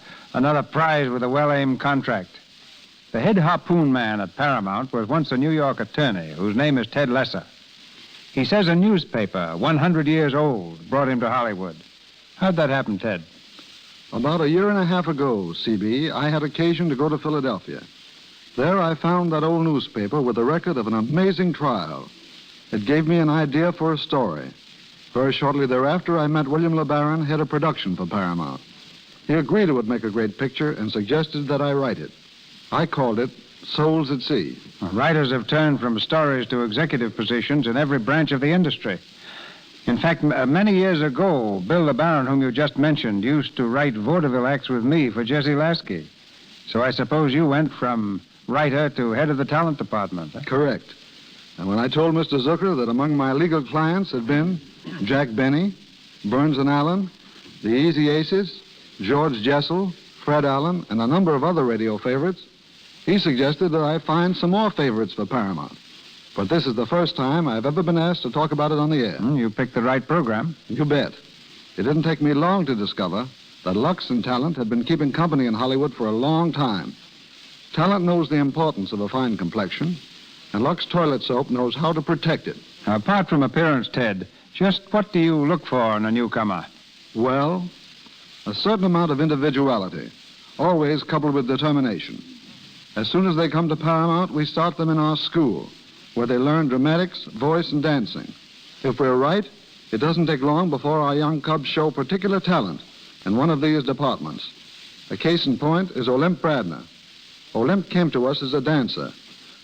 [SPEAKER 3] prize with a well-aimed contract. The head harpoon man at Paramount was once a New York attorney whose name is Ted Lesser. He says a newspaper, 100 years old, brought him to Hollywood. How'd that happen, Ted?
[SPEAKER 17] About a year and a half ago, CB, I had occasion to go to Philadelphia. There I found that old newspaper with a record of an amazing trial. It gave me an idea for a story. Very shortly thereafter, I met William LeBaron, head of production for Paramount. He agreed it would make a great picture and suggested that I write it. I called it Souls at Sea.
[SPEAKER 3] Writers have turned from stories to executive positions in every branch of the industry. In fact, many years ago, Bill LeBaron, whom you just mentioned, used to write vaudeville acts with me for Jesse Lasky. So I suppose you went from writer to head of the talent department. Huh?
[SPEAKER 17] Correct. And when I told Mr. Zucker that among my legal clients had been Jack Benny, Burns and Allen, the Easy Aces, George Jessel, Fred Allen, and a number of other radio favorites, he suggested that I find some more favorites for Paramount. But this is the first time I've ever been asked to talk about it on the air.
[SPEAKER 3] You picked the right program.
[SPEAKER 17] You bet. It didn't take me long to discover that Lux and Talent had been keeping company in Hollywood for a long time. Talent knows the importance of a fine complexion, and Lux toilet soap knows how to protect it.
[SPEAKER 3] Now, apart from appearance, Ted, just what do you look for in a newcomer?
[SPEAKER 17] Well, a certain amount of individuality, always coupled with determination. As soon as they come to Paramount, we start them in our school, where they learn dramatics, voice, and dancing. If we're right, it doesn't take long before our young cubs show particular talent in one of these departments. A case in point is Olymp Bradner. Olymp came to us as a dancer,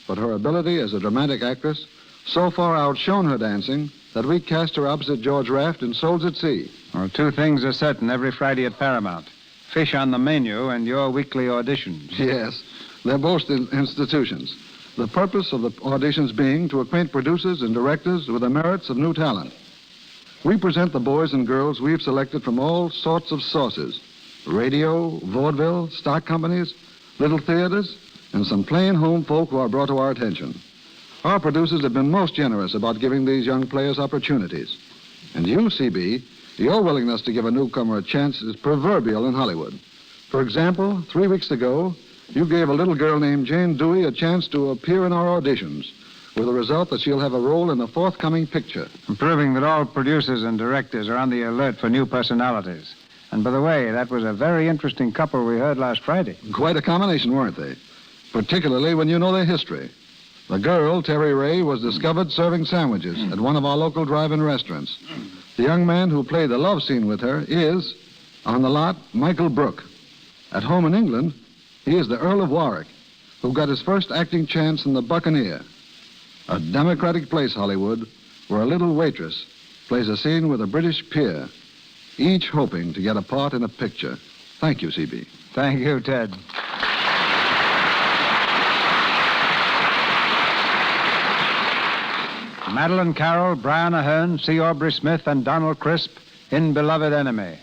[SPEAKER 17] but her ability as a dramatic actress so far outshone her dancing that we cast her opposite George Raft in Souls at Sea.
[SPEAKER 3] Well, two things are certain every Friday at Paramount. Fish on the menu and your weekly auditions.
[SPEAKER 17] Yes, they're both institutions. The purpose of the auditions being to acquaint producers and directors with the merits of new talent. We present the boys and girls we've selected from all sorts of sources. Radio, vaudeville, stock companies, little theaters, and some plain home folk who are brought to our attention. Our producers have been most generous about giving these young players opportunities. And you, CB, your willingness to give a newcomer a chance is proverbial in Hollywood. For example, 3 weeks ago, you gave a little girl named Jane Dewey a chance to appear in our auditions, with the result that she'll have a role in the forthcoming picture.
[SPEAKER 3] Proving that all producers and directors are on the alert for new personalities. And by the way, that was a very interesting couple we heard last Friday.
[SPEAKER 17] Quite a combination, weren't they? Particularly when you know their history. The girl, Terry Ray, was discovered serving sandwiches at one of our local drive-in restaurants. The young man who played the love scene with her is, on the lot, Michael Brooke. At home in England, he is the Earl of Warwick, who got his first acting chance in The Buccaneer. A democratic place, Hollywood, where a little waitress plays a scene with a British peer, each hoping to get a part in a picture. Thank you, CB.
[SPEAKER 3] Thank you, Ted. Madeline Carroll, Brian Ahern, C. Aubrey Smith, and Donald Crisp in Beloved Enemy.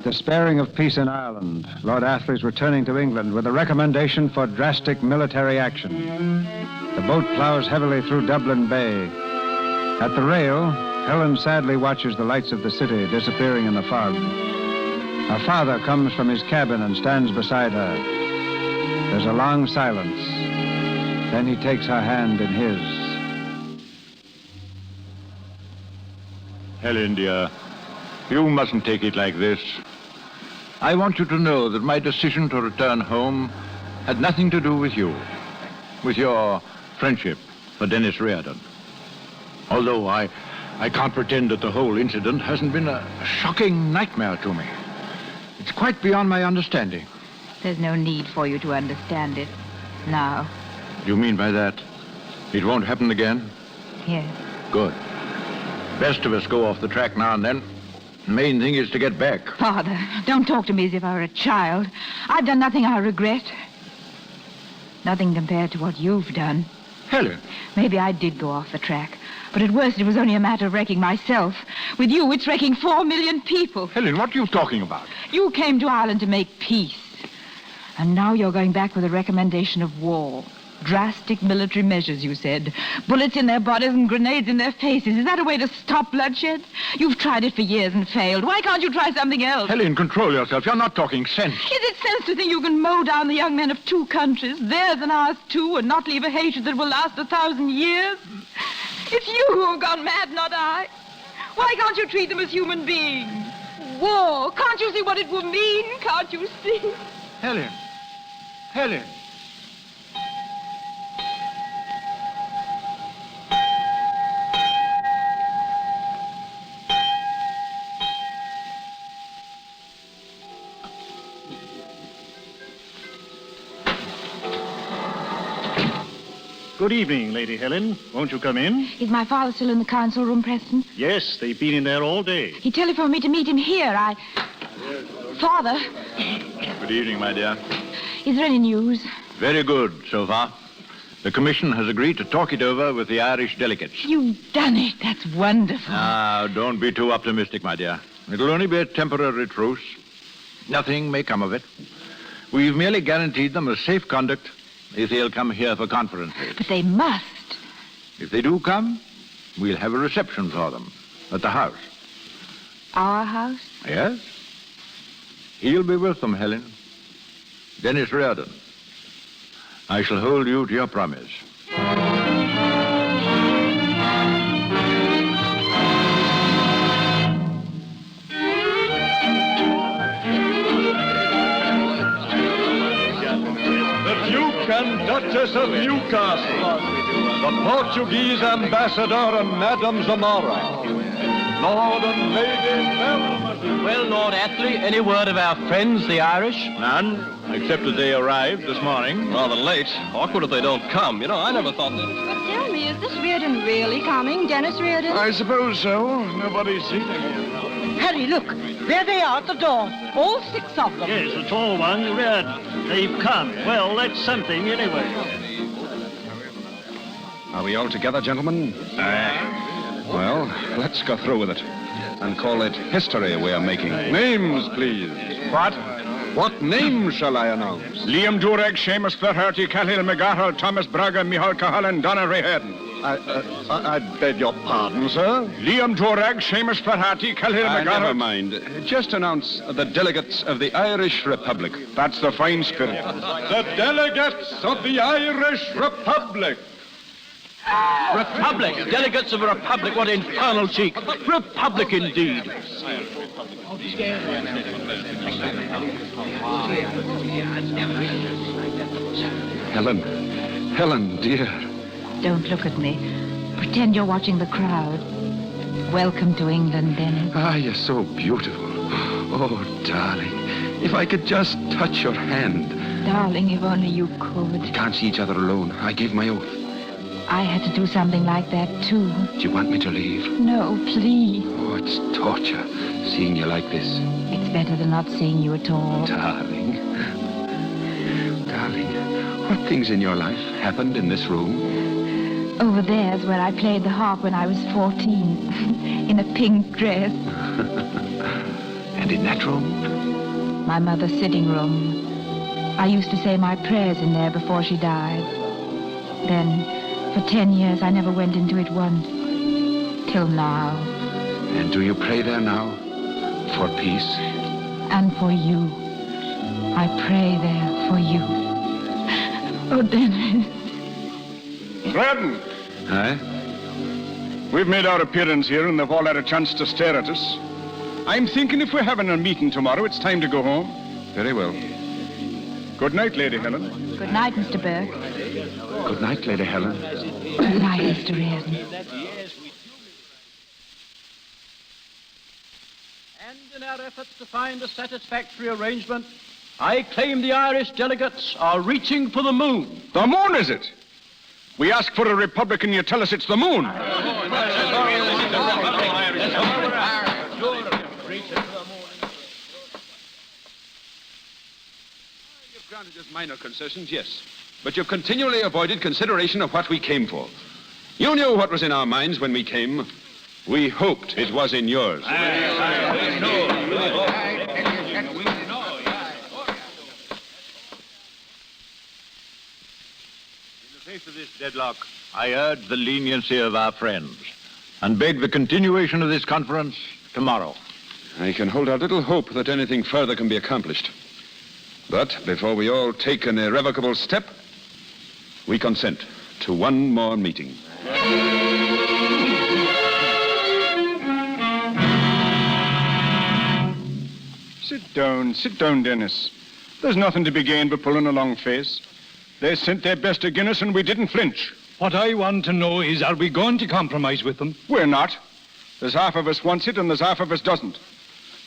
[SPEAKER 3] Despairing of peace in Ireland, Lord Athley's returning to England with a recommendation for drastic military action. The boat plows heavily through Dublin Bay. At the rail, Helen sadly watches the lights of the city disappearing in the fog. Her father comes from his cabin and stands beside her. There's a long silence. Then he takes her hand in his.
[SPEAKER 10] Helen, dear, you mustn't take it like this. I want you to know that my decision to return home had nothing to do with you, with your friendship for Dennis Riordan. Although I can't pretend that the whole incident hasn't been a shocking nightmare to me. It's quite beyond my understanding.
[SPEAKER 11] There's no need for you to understand it now.
[SPEAKER 10] You mean by that it won't happen again?
[SPEAKER 11] Yes.
[SPEAKER 10] Good. Best of us go off the track now and then. The main thing is to get back.
[SPEAKER 11] Father, don't talk to me as if I were a child. I've done nothing I regret. Nothing compared to what you've done.
[SPEAKER 10] Helen.
[SPEAKER 11] Maybe I did go off the track. But at worst, it was only a matter of wrecking myself. With you, it's wrecking 4 million people.
[SPEAKER 10] Helen, what are you talking about?
[SPEAKER 11] You came to Ireland to make peace. And now you're going back with a recommendation of war. Drastic military measures, you said. Bullets in their bodies and grenades in their faces. Is that a way to stop bloodshed? You've tried it for years and failed. Why can't you try something else?
[SPEAKER 10] Helen, control yourself. You're not talking sense.
[SPEAKER 11] Is it sense to think you can mow down the young men of 2 countries, theirs and ours too, and not leave a hatred that will last 1,000 years? It's you who have gone mad, not I. Why can't you treat them as human beings? War. Can't you see what it will mean? Can't you see?
[SPEAKER 10] Helen. Helen.
[SPEAKER 18] Good evening, Lady Helen. Won't you come in?
[SPEAKER 11] Is my father still in the council room, Preston?
[SPEAKER 18] Yes, they've been in there all day.
[SPEAKER 11] He telephoned me to meet him here. Father.
[SPEAKER 10] Good evening, my dear.
[SPEAKER 11] Is there any news?
[SPEAKER 10] Very good so far. The Commission has agreed to talk it over with the Irish delegates.
[SPEAKER 11] You've done it. That's wonderful.
[SPEAKER 10] Now, don't be too optimistic, my dear. It'll only be a temporary truce. Nothing may come of it. We've merely guaranteed them a safe conduct if they'll come here for conferences.
[SPEAKER 11] But they must.
[SPEAKER 10] If they do come, we'll have a reception for them at the house.
[SPEAKER 11] Our house?
[SPEAKER 10] Yes? He'll be with them, Helen. Dennis Riordan. I shall hold you to your promise.
[SPEAKER 19] The Duke and Duchess of Newcastle, the Portuguese ambassador and Madame Zamora, Lord and Lady Belmont.
[SPEAKER 20] Well, Lord Athley, any word of our friends, the Irish?
[SPEAKER 10] None, except that they arrived this morning.
[SPEAKER 20] Rather late. Awkward if they don't come. You know, I never thought that...
[SPEAKER 21] But tell me, is this Riordan really coming, Dennis Riordan?
[SPEAKER 8] I suppose so. Nobody's seen him.
[SPEAKER 14] Harry, look. There they are at the door. All 6 of them.
[SPEAKER 18] Yes, the tall one, Riordan. They've come. Well, that's something anyway.
[SPEAKER 6] Are we all together, gentlemen? Well, let's go through with it and call it history we are making.
[SPEAKER 8] Names, please.
[SPEAKER 6] What? What names shall I announce?
[SPEAKER 8] Liam Durag, Seamus Flaherty, Cahill McGarhall, Thomas Braga, Michal Cahill, and Donna Rehead.
[SPEAKER 19] I beg your pardon, sir.
[SPEAKER 8] Liam Durag, Seamus Flaherty, Cahill McGarhall.
[SPEAKER 6] Never mind. Just announce the delegates of the Irish Republic.
[SPEAKER 8] That's the fine spirit.
[SPEAKER 19] The delegates of the Irish Republic.
[SPEAKER 20] Republic? Delegates of a republic? What infernal cheek. Republic, indeed.
[SPEAKER 6] Helen, dear.
[SPEAKER 11] Don't look at me. Pretend you're watching the crowd. Welcome to England, Dennis.
[SPEAKER 6] Ah, you're so beautiful. Oh, darling, if I could just touch your hand.
[SPEAKER 11] Darling, if only you could.
[SPEAKER 6] We can't see each other alone. I gave my oath.
[SPEAKER 11] I had to do something like that, too.
[SPEAKER 6] Do you want me to leave?
[SPEAKER 11] No, please.
[SPEAKER 6] Oh, it's torture, seeing you like this.
[SPEAKER 11] It's better than not seeing you at all.
[SPEAKER 6] Darling, what things in your life happened in this room?
[SPEAKER 11] Over there's where I played the harp when I was 14, in a pink dress.
[SPEAKER 6] And in that room?
[SPEAKER 11] My mother's sitting room. I used to say my prayers in there before she died. Then, for 10 years, I never went into it once. Till now.
[SPEAKER 6] And do you pray there now? For peace?
[SPEAKER 11] And for you. I pray there for you. Oh, Dennis.
[SPEAKER 8] Riordan.
[SPEAKER 6] Aye?
[SPEAKER 8] We've made our appearance here and they've all had a chance to stare at us. I'm thinking if we're having a meeting tomorrow, it's time to go home.
[SPEAKER 6] Very well.
[SPEAKER 8] Good night, Lady Helen.
[SPEAKER 11] Good night, Mr. Burke.
[SPEAKER 6] Good night, Lady Helen.
[SPEAKER 11] Good night, Mr. Riordan.
[SPEAKER 20] And in our efforts to find a satisfactory arrangement, I claim the Irish delegates are reaching for the moon.
[SPEAKER 8] The moon, is it? We ask for a republic and you tell us it's the moon.
[SPEAKER 6] You've granted us minor concessions, yes. But you've continually avoided consideration of what we came for. You knew what was in our minds when we came. We hoped it was in yours.
[SPEAKER 10] In the face of this deadlock, I urge the leniency of our friends and beg the continuation of this conference tomorrow.
[SPEAKER 6] I can hold out little hope that anything further can be accomplished. But before we all take an irrevocable step, we consent to one more meeting.
[SPEAKER 8] Sit down, Dennis. There's nothing to be gained but pulling a long face. They sent their best against us and we didn't flinch.
[SPEAKER 16] What I want to know is, are we going to compromise with them?
[SPEAKER 8] We're not. There's half of us wants it and there's half of us doesn't.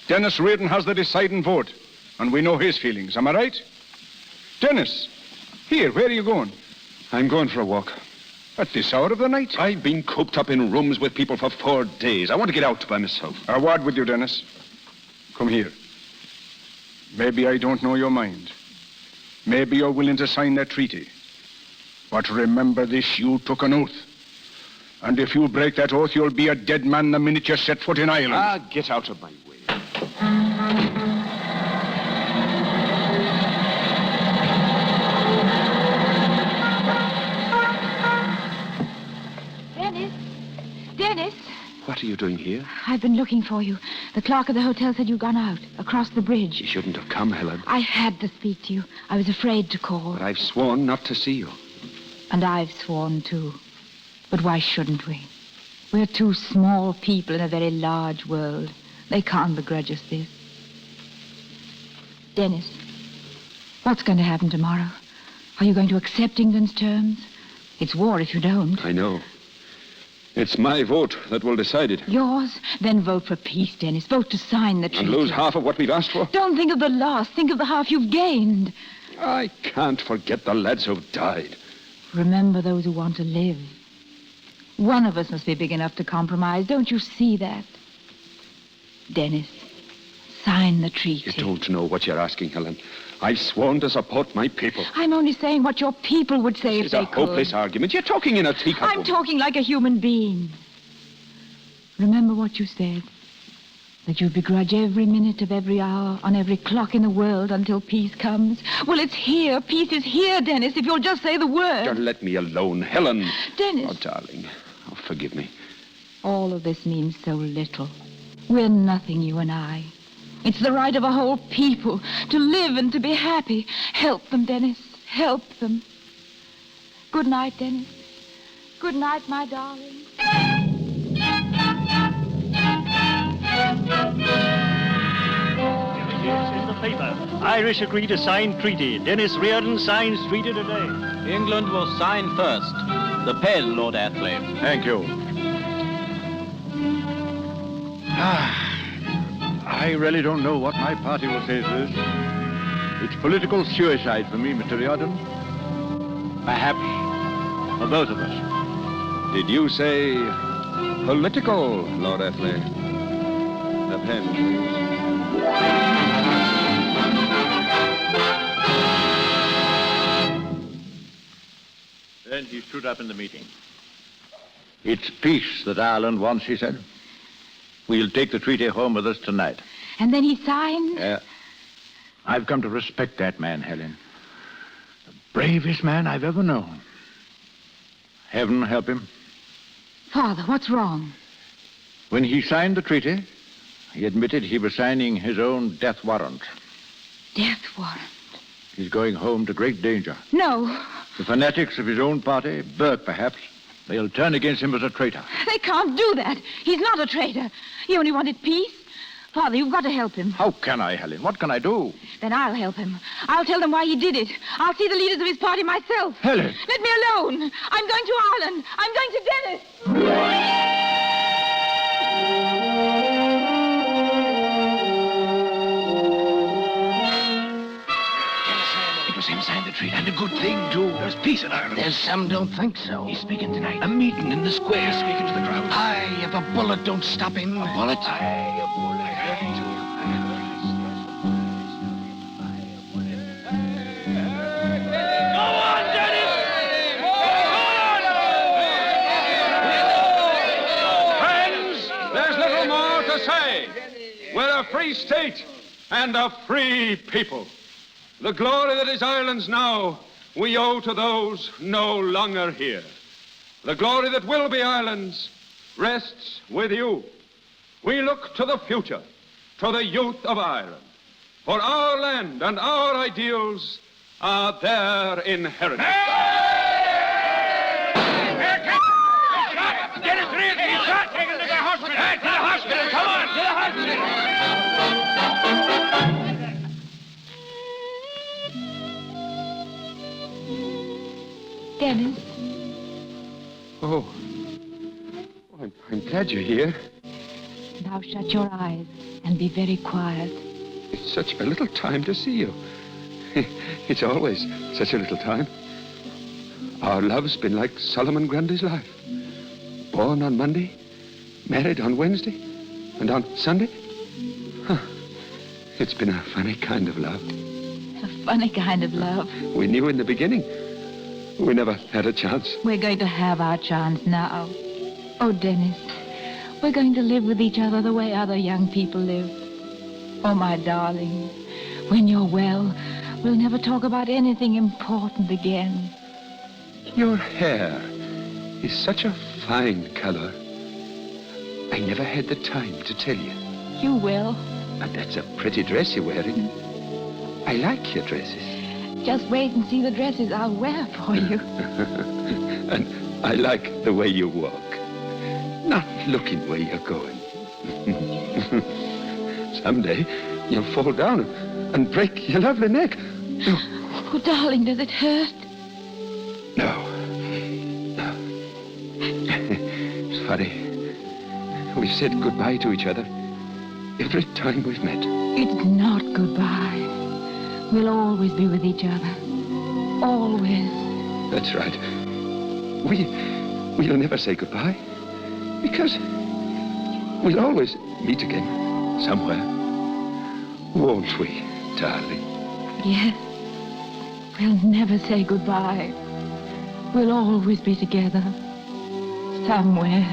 [SPEAKER 8] Dennis Riordan has the deciding vote, and we know his feelings. Am I right? Dennis, here, where are you going?
[SPEAKER 6] I'm going for a walk.
[SPEAKER 8] At this hour of the night?
[SPEAKER 6] I've been cooped up in rooms with people for 4 days. I want to get out by myself.
[SPEAKER 8] A word with you, Dennis. Come here. Maybe I don't know your mind. Maybe you're willing to sign that treaty. But remember this, you took an oath. And if you break that oath, you'll be a dead man the minute you set foot in Ireland.
[SPEAKER 6] Ah, get out of my way.
[SPEAKER 11] Dennis!
[SPEAKER 6] What are you doing here?
[SPEAKER 11] I've been looking for you. The clerk of the hotel said you'd gone out, across the bridge.
[SPEAKER 6] You shouldn't have come, Helen.
[SPEAKER 11] I had to speak to you. I was afraid to call.
[SPEAKER 6] But I've sworn not to see you.
[SPEAKER 11] And I've sworn too. But why shouldn't we? We're two small people in a very large world. They can't begrudge us this. Dennis, what's going to happen tomorrow? Are you going to accept England's terms? It's war if you don't.
[SPEAKER 6] I know. It's my vote that will decide it.
[SPEAKER 11] Yours? Then vote for peace, Dennis. Vote to sign the treaty.
[SPEAKER 6] And lose half of what we've asked for?
[SPEAKER 11] Don't think of the loss. Think of the half you've gained.
[SPEAKER 6] I can't forget the lads who've died.
[SPEAKER 11] Remember those who want to live. One of us must be big enough to compromise. Don't you see that? Dennis, sign the treaty.
[SPEAKER 6] You don't know what you're asking, Helen. I've sworn to support my people.
[SPEAKER 11] I'm only saying what your people would say if they could.
[SPEAKER 6] It's a hopeless argument. You're talking in a teacup.
[SPEAKER 11] I'm talking like a human being. Remember what you said. That you'd begrudge every minute of every hour on every clock in the world until peace comes. Well, it's here. Peace is here, Dennis, if you'll just say the word.
[SPEAKER 6] Don't let me alone, Helen.
[SPEAKER 11] Dennis.
[SPEAKER 6] Oh, darling. Oh, forgive me.
[SPEAKER 11] All of this means so little. We're nothing, you and I. It's the right of a whole people to live and to be happy. Help them, Dennis. Help them. Good night, Dennis. Good night, my darling.
[SPEAKER 18] It's in the paper. Irish agree to sign treaty. Dennis Riordan signs treaty today.
[SPEAKER 20] England will sign first. The pen, Lord Athley.
[SPEAKER 10] Thank you. I really don't know what my party will say to this. It's political suicide for me, Mr. Riordan. Perhaps for both of us.
[SPEAKER 6] Did you say political, Lord Athley? The pen, please.
[SPEAKER 18] Then he stood up in the meeting.
[SPEAKER 10] It's peace that Ireland wants, he said. We'll take the treaty home with us tonight.
[SPEAKER 11] And then he signed?
[SPEAKER 10] I've come to respect that man, Helen. The bravest man I've ever known. Heaven help him.
[SPEAKER 11] Father, what's wrong?
[SPEAKER 10] When he signed the treaty, he admitted he was signing his own death warrant.
[SPEAKER 11] Death warrant?
[SPEAKER 10] He's going home to great danger.
[SPEAKER 11] No.
[SPEAKER 10] The fanatics of his own party, Burke perhaps, they'll turn against him as a traitor.
[SPEAKER 11] They can't do that. He's not a traitor. He only wanted peace. Father, you've got to help him.
[SPEAKER 10] How can I, Helen? What can I do?
[SPEAKER 11] Then I'll help him. I'll tell them why he did it. I'll see the leaders of his party myself.
[SPEAKER 10] Helen!
[SPEAKER 11] Let me alone. I'm going to Ireland. I'm going to Dennis.
[SPEAKER 4] Him signed the treaty. And a good thing, too. There's peace in Ireland. There's some don't think so. He's speaking tonight. A meeting in the square. He's speaking to the crowd. Aye, if a bullet don't stop him. A bullet? Aye, a bullet. Go on, Dennis!
[SPEAKER 6] Friends, there's little more to say. We're a free state and a free people. The glory that is Ireland's now, we owe to those no longer here. The glory that will be Ireland's rests with you. We look to the future, to the youth of Ireland. For our land and our ideals are their inheritance.
[SPEAKER 4] Dennis Riordan, he's shot. Take him to the hospital. Hey, to the hospital. Come on, to the hospital.
[SPEAKER 11] Dennis.
[SPEAKER 6] Oh, I'm glad you're here.
[SPEAKER 11] Now shut your eyes and be very quiet.
[SPEAKER 6] It's such a little time to see you. It's always such a little time. Our love's been like Solomon Grundy's life. Born on Monday, married on Wednesday, and on Sunday. Huh. It's been a funny kind of love.
[SPEAKER 11] A funny kind of love.
[SPEAKER 6] We knew in the beginning.
[SPEAKER 15] We never had a chance.
[SPEAKER 11] We're going to have our chance now. Oh, Dennis, we're going to live with each other the way other young people live. Oh, my darling, when you're well, we'll never talk about anything important again.
[SPEAKER 6] Your hair is such a fine color. I never had the time to tell you.
[SPEAKER 11] You will.
[SPEAKER 6] But that's a pretty dress you're wearing. I like your dresses.
[SPEAKER 11] Just wait and see the dresses I'll wear for you.
[SPEAKER 6] And I like the way you walk. Not looking where you're going. Someday you'll fall down and break your lovely neck.
[SPEAKER 11] Oh, darling, does it hurt?
[SPEAKER 6] No. It's funny. We've said goodbye to each other every time we've met.
[SPEAKER 11] It's not goodbye. We'll always be with each other. Always.
[SPEAKER 6] That's right. We'll never say goodbye. Because we'll always meet again somewhere. Won't we, darling?
[SPEAKER 11] Yes. We'll never say goodbye. We'll always be together. Somewhere.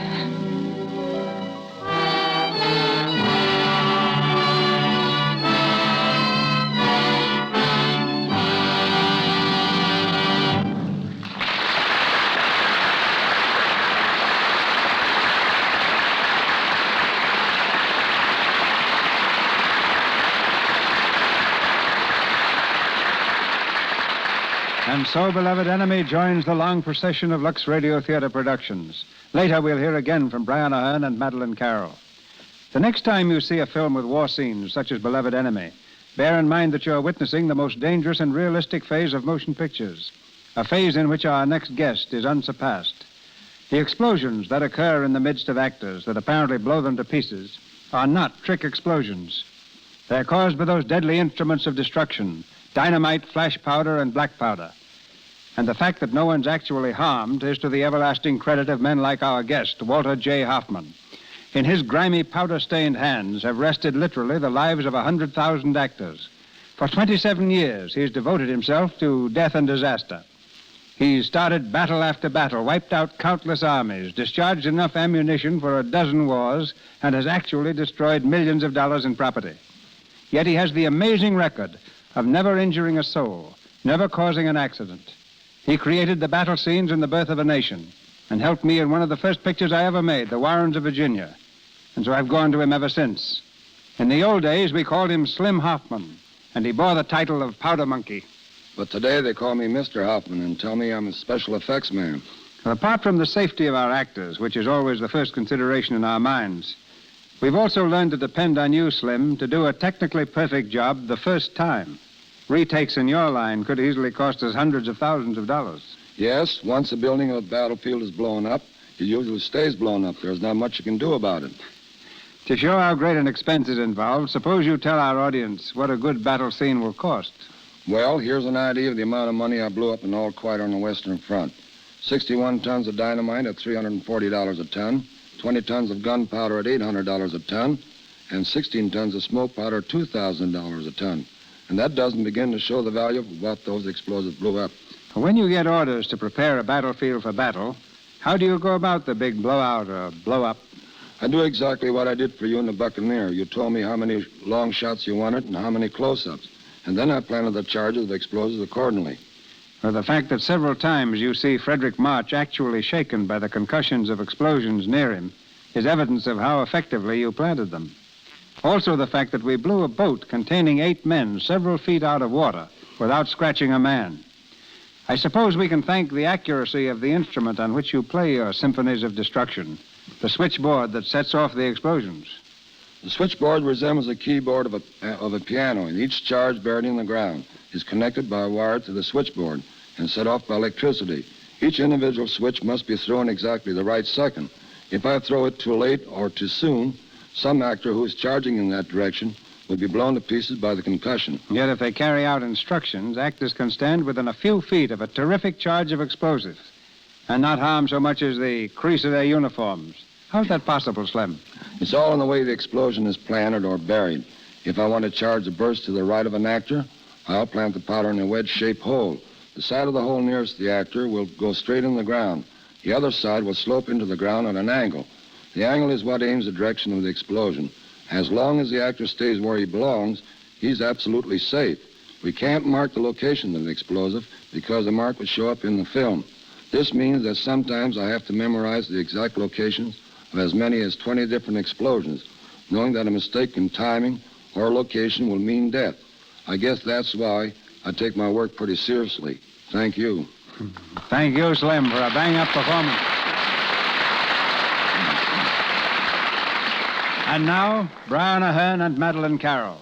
[SPEAKER 3] And so, beloved enemy joins the long procession of Lux Radio Theatre productions. Later, we'll hear again from Brian Ahern and Madeline Carroll. The next time you see a film with war scenes such as Beloved Enemy, bear in mind that you're witnessing the most dangerous and realistic phase of motion pictures, a phase in which our next guest is unsurpassed. The explosions that occur in the midst of actors that apparently blow them to pieces are not trick explosions. They're caused by those deadly instruments of destruction, dynamite, flash powder, and black powder. And the fact that no one's actually harmed is to the everlasting credit of men like our guest, Walter J. Hoffman. In his grimy, powder-stained hands have rested literally the lives of 100,000 actors. For 27 years, he's devoted himself to death and disaster. He's started battle after battle, wiped out countless armies, discharged enough ammunition for a dozen wars, and has actually destroyed millions of dollars in property. Yet he has the amazing record of never injuring a soul, never causing an accident. He created the battle scenes in The Birth of a Nation and helped me in one of the first pictures I ever made, The Warrens of Virginia. And so I've gone to him ever since. In the old days, we called him Slim Hoffman, and he bore the title of Powder Monkey.
[SPEAKER 1] But today they call me Mr. Hoffman and tell me I'm a special effects man.
[SPEAKER 3] Well, apart from the safety of our actors, which is always the first consideration in our minds, we've also learned to depend on you, Slim, to do a technically perfect job the first time. Retakes in your line could easily cost us hundreds of thousands of dollars.
[SPEAKER 1] Yes, once a building or a battlefield is blown up, it usually stays blown up. There's not much you can do about it.
[SPEAKER 3] To show how great an expense is involved, suppose you tell our audience what a good battle scene will cost.
[SPEAKER 1] Well, here's an idea of the amount of money I blew up in All Quiet on the Western Front. 61 tons of dynamite at $340 a ton, 20 tons of gunpowder at $800 a ton, and 16 tons of smoke powder at $2,000 a ton. And that doesn't begin to show the value of what those explosives blew up.
[SPEAKER 3] When you get orders to prepare a battlefield for battle, how do you go about the big blowout or blow-up?
[SPEAKER 1] I do exactly what I did for you in the Buccaneer. You told me how many long shots you wanted and how many close-ups. And then I planted the charges of explosives accordingly.
[SPEAKER 3] Well, the fact that several times you see Frederick March actually shaken by the concussions of explosions near him is evidence of how effectively you planted them. Also, the fact that we blew a boat containing 8 men several feet out of water without scratching a man. I suppose we can thank the accuracy of the instrument on which you play your symphonies of destruction, the switchboard that sets off the explosions.
[SPEAKER 1] The switchboard resembles a keyboard of a piano, and each charge buried in the ground is connected by a wire to the switchboard and set off by electricity. Each individual switch must be thrown exactly the right second. If I throw it too late or too soon, some actor who is charging in that direction will be blown to pieces by the concussion.
[SPEAKER 3] Yet if they carry out instructions, actors can stand within a few feet of a terrific charge of explosives and not harm so much as the crease of their uniforms. How's that possible, Slim?
[SPEAKER 1] It's all in the way the explosion is planted or buried. If I want to charge a burst to the right of an actor, I'll plant the powder in a wedge-shaped hole The side of the hole nearest the actor will go straight in the ground. The other side will slope into the ground at an angle. The angle is what aims the direction of the explosion. As long as the actor stays where he belongs, he's absolutely safe. We can't mark the location of the explosive because the mark would show up in the film. This means that sometimes I have to memorize the exact locations of as many as 20 different explosions, knowing that a mistake in timing or location will mean death. I guess that's why I take my work pretty seriously. Thank you.
[SPEAKER 3] Thank you, Slim, for a bang-up performance. And now, Brian Ahern and Madeline Carroll.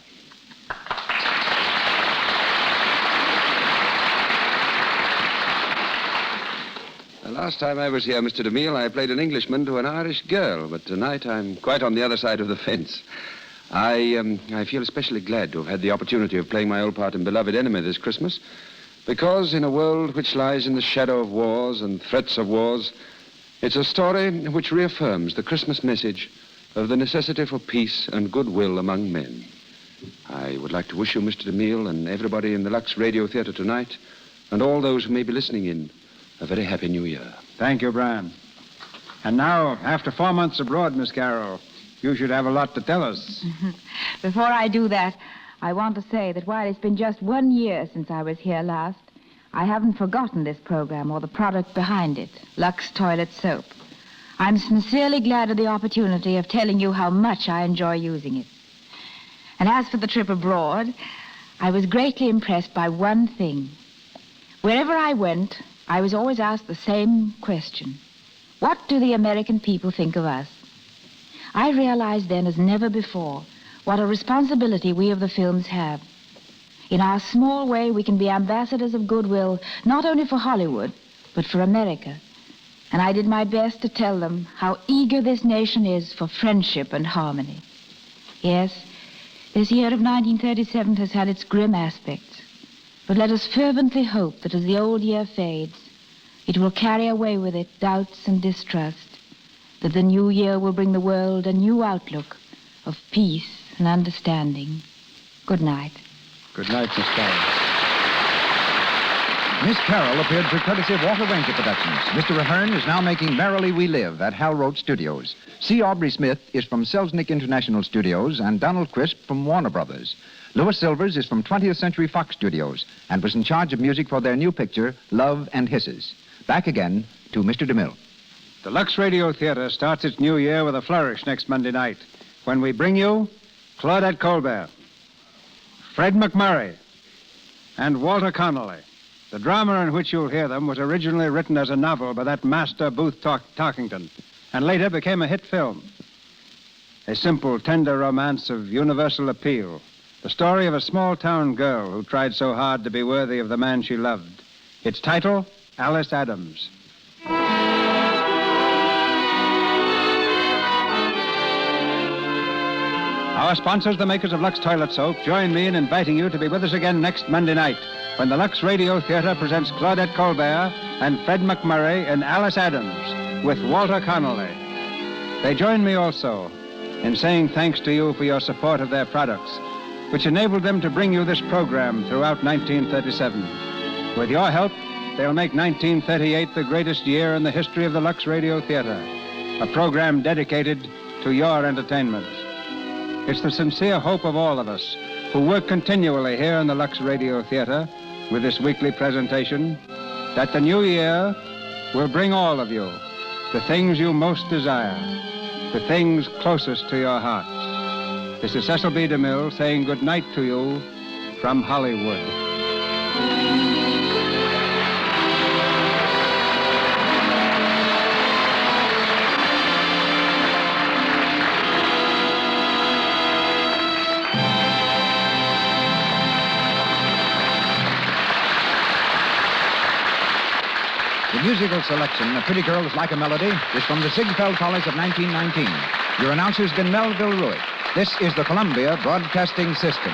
[SPEAKER 6] The last time I was here, Mr. DeMille, I played an Englishman to an Irish girl, but tonight I'm quite on the other side of the fence. I feel especially glad to have had the opportunity of playing my old part in Beloved Enemy this Christmas, because in a world which lies in the shadow of wars and threats of wars, it's a story which reaffirms the Christmas message of the necessity for peace and goodwill among men. I would like to wish you, Mr. DeMille, and everybody in the Lux Radio Theatre tonight, and all those who may be listening in, a very happy New Year.
[SPEAKER 3] Thank you, Brian. And now, after 4 months abroad, Miss Carroll, you should have a lot to tell us.
[SPEAKER 11] Before I do that, I want to say that while it's been just 1 year since I was here last, I haven't forgotten this program or the product behind it, Lux Toilet Soap. I'm sincerely glad of the opportunity of telling you how much I enjoy using it. And as for the trip abroad, I was greatly impressed by one thing. Wherever I went, I was always asked the same question. What do the American people think of us? I realized then as never before what a responsibility we of the films have. In our small way, we can be ambassadors of goodwill, not only for Hollywood, but for America. And I did my best to tell them how eager this nation is for friendship and harmony. Yes, this year of 1937 has had its grim aspects. But let us fervently hope that as the old year fades, it will carry away with it doubts and distrust, that the new year will bring the world a new outlook of peace and understanding. Good night.
[SPEAKER 3] Good night, Miss Carroll.
[SPEAKER 2] Miss Carroll appeared through courtesy of Walter Wanger Productions. Mr. Ahern is now making Merrily We Live at Hal Roach Studios. C. Aubrey Smith is from Selznick International Studios and Donald Crisp from Warner Brothers. Louis Silvers is from 20th Century Fox Studios and was in charge of music for their new picture, Love and Hisses. Back again to Mr. DeMille.
[SPEAKER 3] The Lux Radio Theatre starts its new year with a flourish next Monday night when we bring you Claudette Colbert, Fred McMurray, and Walter Connolly. The drama in which you'll hear them was originally written as a novel by that master Booth Tarkington and later became a hit film. A simple, tender romance of universal appeal. The story of a small-town girl who tried so hard to be worthy of the man she loved. Its title, Alice Adams. Our sponsors, the makers of Lux Toilet Soap, join me in inviting you to be with us again next Monday night when the Lux Radio Theatre presents Claudette Colbert and Fred McMurray in Alice Adams with Walter Connolly. They join me also in saying thanks to you for your support of their products, which enabled them to bring you this program throughout 1937. With your help, they'll make 1938 the greatest year in the history of the Lux Radio Theatre, a program dedicated to your entertainment. It's the sincere hope of all of us who work continually here in the Lux Radio Theatre with this weekly presentation that the new year will bring all of you the things you most desire, the things closest to your hearts. This is Cecil B. DeMille saying good night to you from Hollywood.
[SPEAKER 2] The musical selection, A Pretty Girl is Like a Melody, is from the Ziegfeld Follies of 1919. Your announcer's been Melville Ruick. This is the Columbia Broadcasting System.